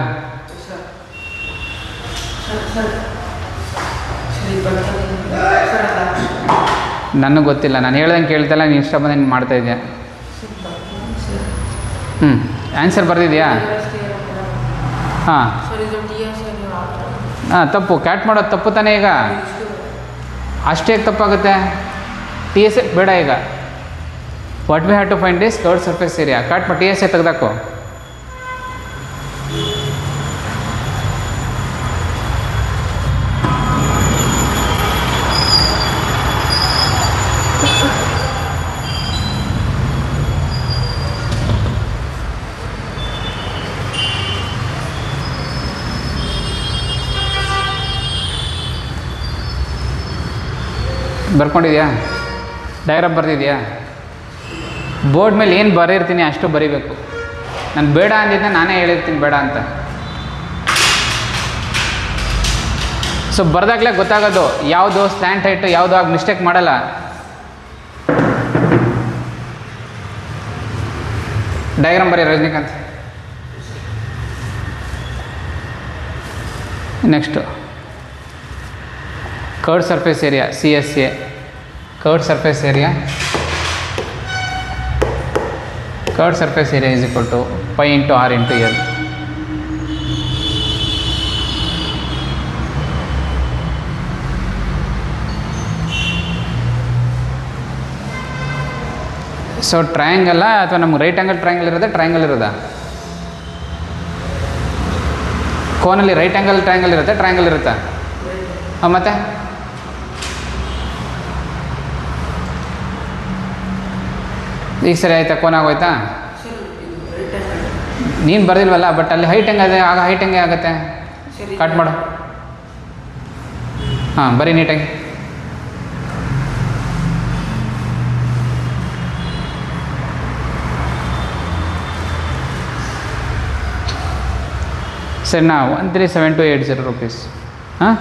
ನನಗೆ ಗೊತ್ತಿಲ್ಲ, ನಾನು ಹೇಳ್ದಂಗೆ ಕೇಳ್ತಲ್ಲ, ನೀನು ಇಷ್ಟ ಬಂದು ನೀನು ಮಾಡ್ತಾಯಿದ್ಯಾ. ಆನ್ಸರ್ ಬರ್ದಿದ್ಯಾ? ಹಾಂ ತಪ್ಪು. ಕ್ಯಾಟ್ ಮಾಡೋದು ತಪ್ಪು ತಾನೇ. ಈಗ ಅಷ್ಟೇ ತಪ್ಪಾಗುತ್ತೆ. ಟಿ ಎಸ್ ಎ ಬೇಡ. ಈಗ what we have to find is curved surface area. Cut ಮಾಡಿ ಟಿ ಎಸ್ ಎ ತೆಗೆದಾಕು. ಬರ್ಕೊಂಡಿದ್ಯಾ? ಡಯಾಗ್ರಾಮ್ ಬರ್ದಿದ್ಯಾ? ಬೋರ್ಡ್ ಮೇಲೆ ಏನು ಬರೆಯಿರ್ತೀನಿ ಅಷ್ಟು ಬರೀಬೇಕು. ನಾನು ಬೇಡ ಅಂದಿದ್ದೆ, ನಾನೇ ಹೇಳಿರ್ತೀನಿ ಬೇಡ ಅಂತ. ಸೊ ಬರ್ದಾಗಲೇ ಗೊತ್ತಾಗೋದು ಯಾವುದು ಸ್ಲ್ಯಾಂಟ್ ಹೈಟು ಯಾವುದು. ಆಗ ಮಿಸ್ಟೇಕ್ ಮಾಡಲ್ಲ. ಡಯಾಗ್ರಾಮ್ ಬರೀ Rajinikanth. Next curved surface area CSA. Curved surface area is equal to pi × r × L. So ಟ್ರಯಾಂಗಲ್ಲ ಅಥವಾ ನಮ್ಗೆ ರೈಟ್ ಆ್ಯಂಗಲ್ ಟ್ರಯಾಂಗಲ್ ಇರೋದಾ ಟ್ರಯಾಂಗಲ್ ಇರೋದಾ? ಕೋನಲ್ಲಿ ರೈಟ್ ಆ್ಯಂಗಲ್ ಟ್ರಯಾಂಗಲ್ ಇರುತ್ತೆ, ಟ್ರಯಾಂಗಲ್ ಇರುತ್ತಾ? ಹಾಂ, ಮತ್ತೆ ಈಗ ಸರಿ ಆಯ್ತಾ? ಕೋನ್ ಆಗೋಯ್ತಾ? ನೀನು ಬರ್ದಿಲ್ವಲ್ಲ, ಬಟ್ ಅಲ್ಲಿ ಹೈಟ್ ಹೆಂಗಿದೆ? ಆಗ ಹೈಟ್ ಹೆಂಗೆ ಆಗುತ್ತೆ? ಕಟ್ ಮಾಡು. ಹಾಂ, ಬರೀ ನೀಟಾಗಿ. ಸರಿನಾ? 137280 ರುಪೀಸ್. ಹಾಂ,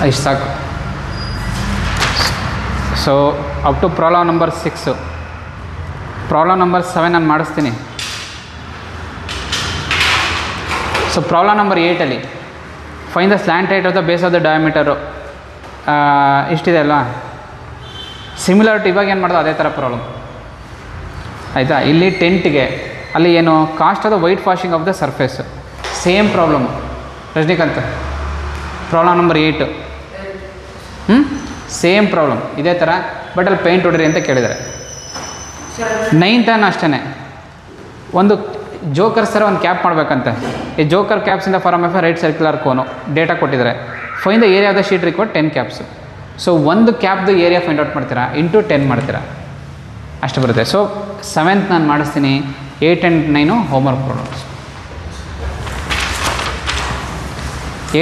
ಇಷ್ಟು ಸಾಕು. So up to problem number 6. Problem number 7 ನಾನು ಮಾಡಿಸ್ತೀನಿ. ಸೊ ಪ್ರಾಬ್ಲಮ್ ನಂಬರ್ 8ಅಲ್ಲಿ find the slant height of the base of the diameter ಇಷ್ಟಿದೆ ಅಲ್ವಾ? ಸಿಮಿಲಾರಿಟಿ ಇವಾಗ ಏನು ಮಾಡೋದು ಅದೇ ಥರ ಪ್ರಾಬ್ಲಮ್ ಆಯಿತಾ? ಇಲ್ಲಿ ಟೆಂಟ್ಗೆ ಅಲ್ಲಿ ಏನು cost of the white washing of the surface. Same problem Rajinikanth. Problem number 8 same problem ಇದೇ ಥರ, ಬಟ್ ಅಲ್ಲಿ ಪೇಂಟ್ ಹೊಡ್ರಿ ಅಂತ ಕೇಳಿದ್ದಾರೆ. 9th ಅಷ್ಟೇ ಒಂದು ಜೋಕರ್ ಸರ್ ಒಂದು ಕ್ಯಾಪ್ ಮಾಡಬೇಕಂತೆ. ಈ ಜೋಕರ್ ಕ್ಯಾಪ್ಸಿಂದ form of right circular cone data ಕೊಟ್ಟಿದ್ದಾರೆ. Find the area of the sheet required 10 caps. So ಒಂದು ಕ್ಯಾಪ್ದು ಏರಿಯಾ ಫೈಂಡ್ ಔಟ್ ಮಾಡ್ತೀರಾ, ಇಂಟು 10 ಮಾಡ್ತೀರಾ, ಅಷ್ಟು ಬರುತ್ತೆ. ಸೊ 7th ನಾನು ಮಾಡಿಸ್ತೀನಿ. 8 and 9 homework problems.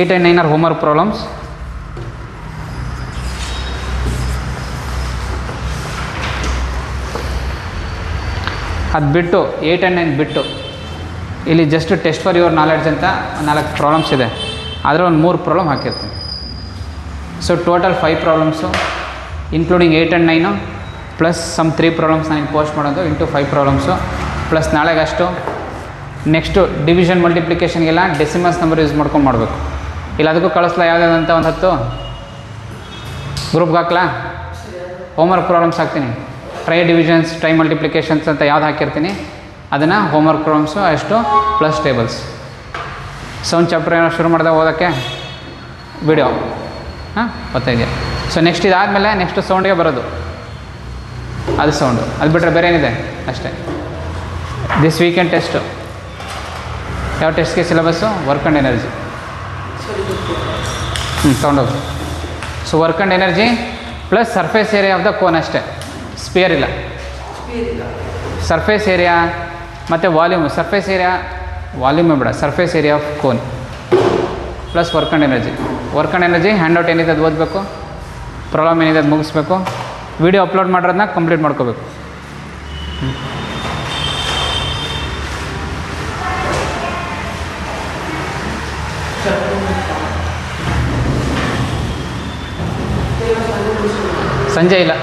8 and 9 are homework problems. ಅದು ಬಿಟ್ಟು 8 and 9 ಬಿಟ್ಟು ಇಲ್ಲಿ just test for your knowledge ಅಂತ 4 ಪ್ರಾಬ್ಲಮ್ಸ್ ಇದೆ. ಆದರೆ ಒಂದು 3 ಪ್ರಾಬ್ಲಮ್ ಹಾಕಿರ್ತೀನಿ. So total 5 problems including 8 and 9 plus some 3 problems ನಾನು ಪೋಸ್ಟ್ ಮಾಡೋದು ಇಂಟು 5 ಪ್ರಾಬ್ಲಮ್ಸು ಪ್ಲಸ್ ನಾಳೆಗಷ್ಟು. ನೆಕ್ಸ್ಟು ಡಿವಿಷನ್ ಮಲ್ಟಿಪ್ಲಿಕೇಷನ್ಗೆಲ್ಲ ಡೆಸಿಮಲ್ಸ್ ನಂಬರ್ ಯೂಸ್ ಮಾಡ್ಕೊಂಡು ಮಾಡಬೇಕು. ಇಲ್ಲ ಅದಕ್ಕೂ ಕಳಿಸ್ಲಾ ಯಾವುದಾದಂಥ ಒಂದು 10 ಗ್ರೂಪ್ಗೆ ಹಾಕ್ಲಾ? ಹೋಮ್ವರ್ಕ್ ಪ್ರಾಬ್ಲಮ್ಸ್ ಹಾಕ್ತೀನಿ. ಟ್ರೈ ಡಿವಿಷನ್ಸ್, ಟ್ರೈ ಮಲ್ಟಿಪ್ಲಿಕೇಶನ್ಸ್ ಅಂತ ಯಾವ್ದು ಹಾಕಿರ್ತೀನಿ ಅದನ್ನು ಹೋಮ್ವರ್ಕ್ ಪ್ರಾಬ್ಲಮ್ಸು ಅಷ್ಟು ಪ್ಲಸ್ ಟೇಬಲ್ಸ್. ಸೌಂಡ್ ಚಾಪ್ಟರ್ ಏನೋ ಶುರು ಮಾಡಿದೆ ಓದೋಕ್ಕೆ ವಿಡಿಯೋ ಹಾಂ ಗೊತ್ತಾಗಿದೆ. ಸೊ ನೆಕ್ಸ್ಟ್ ಇದಾದಮೇಲೆ ನೆಕ್ಸ್ಟ್ ಸೌಂಡ್ಗೆ ಬರೋದು, ಅದು ಸೌಂಡು. ಅದು ಬಿಟ್ಟರೆ ಬೇರೆ ಏನಿದೆ ಅಷ್ಟೇ. ದಿಸ್ ವೀಕೆಂಡ್ ಟೆಸ್ಟು ಯಾವ ಟೆಸ್ಟ್ಗೆ ಸಿಲೆಬಸ್ಸು? Work and energy. ತೊಗೊಂಡೋಗಿ. So work and energy plus surface area of the cone ಅಷ್ಟೇ, ಸ್ಪಿಯರ್ ಇಲ್ಲ. ಸರ್ಫೇಸ್ ಏರಿಯಾ ಮತ್ತು ವಾಲ್ಯೂಮ್. ಸರ್ಫೇಸ್ ಏರಿಯಾ ವಾಲ್ಯೂಮೇ ಬೇಡ, surface area of cone plus work and energy. Work and energy handout ಏನಿದೆ ಅದು ಓದಬೇಕು, ಪ್ರಾಬ್ಲಮ್ ಏನಿದೆ ಅದು ಮುಗಿಸ್ಬೇಕು, ವಿಡಿಯೋ ಅಪ್ಲೋಡ್ ಮಾಡಿರೋದನ್ನ ಕಂಪ್ಲೀಟ್ ಮಾಡ್ಕೋಬೇಕು. ಸಂಜೆ ಇಲ್ಲ.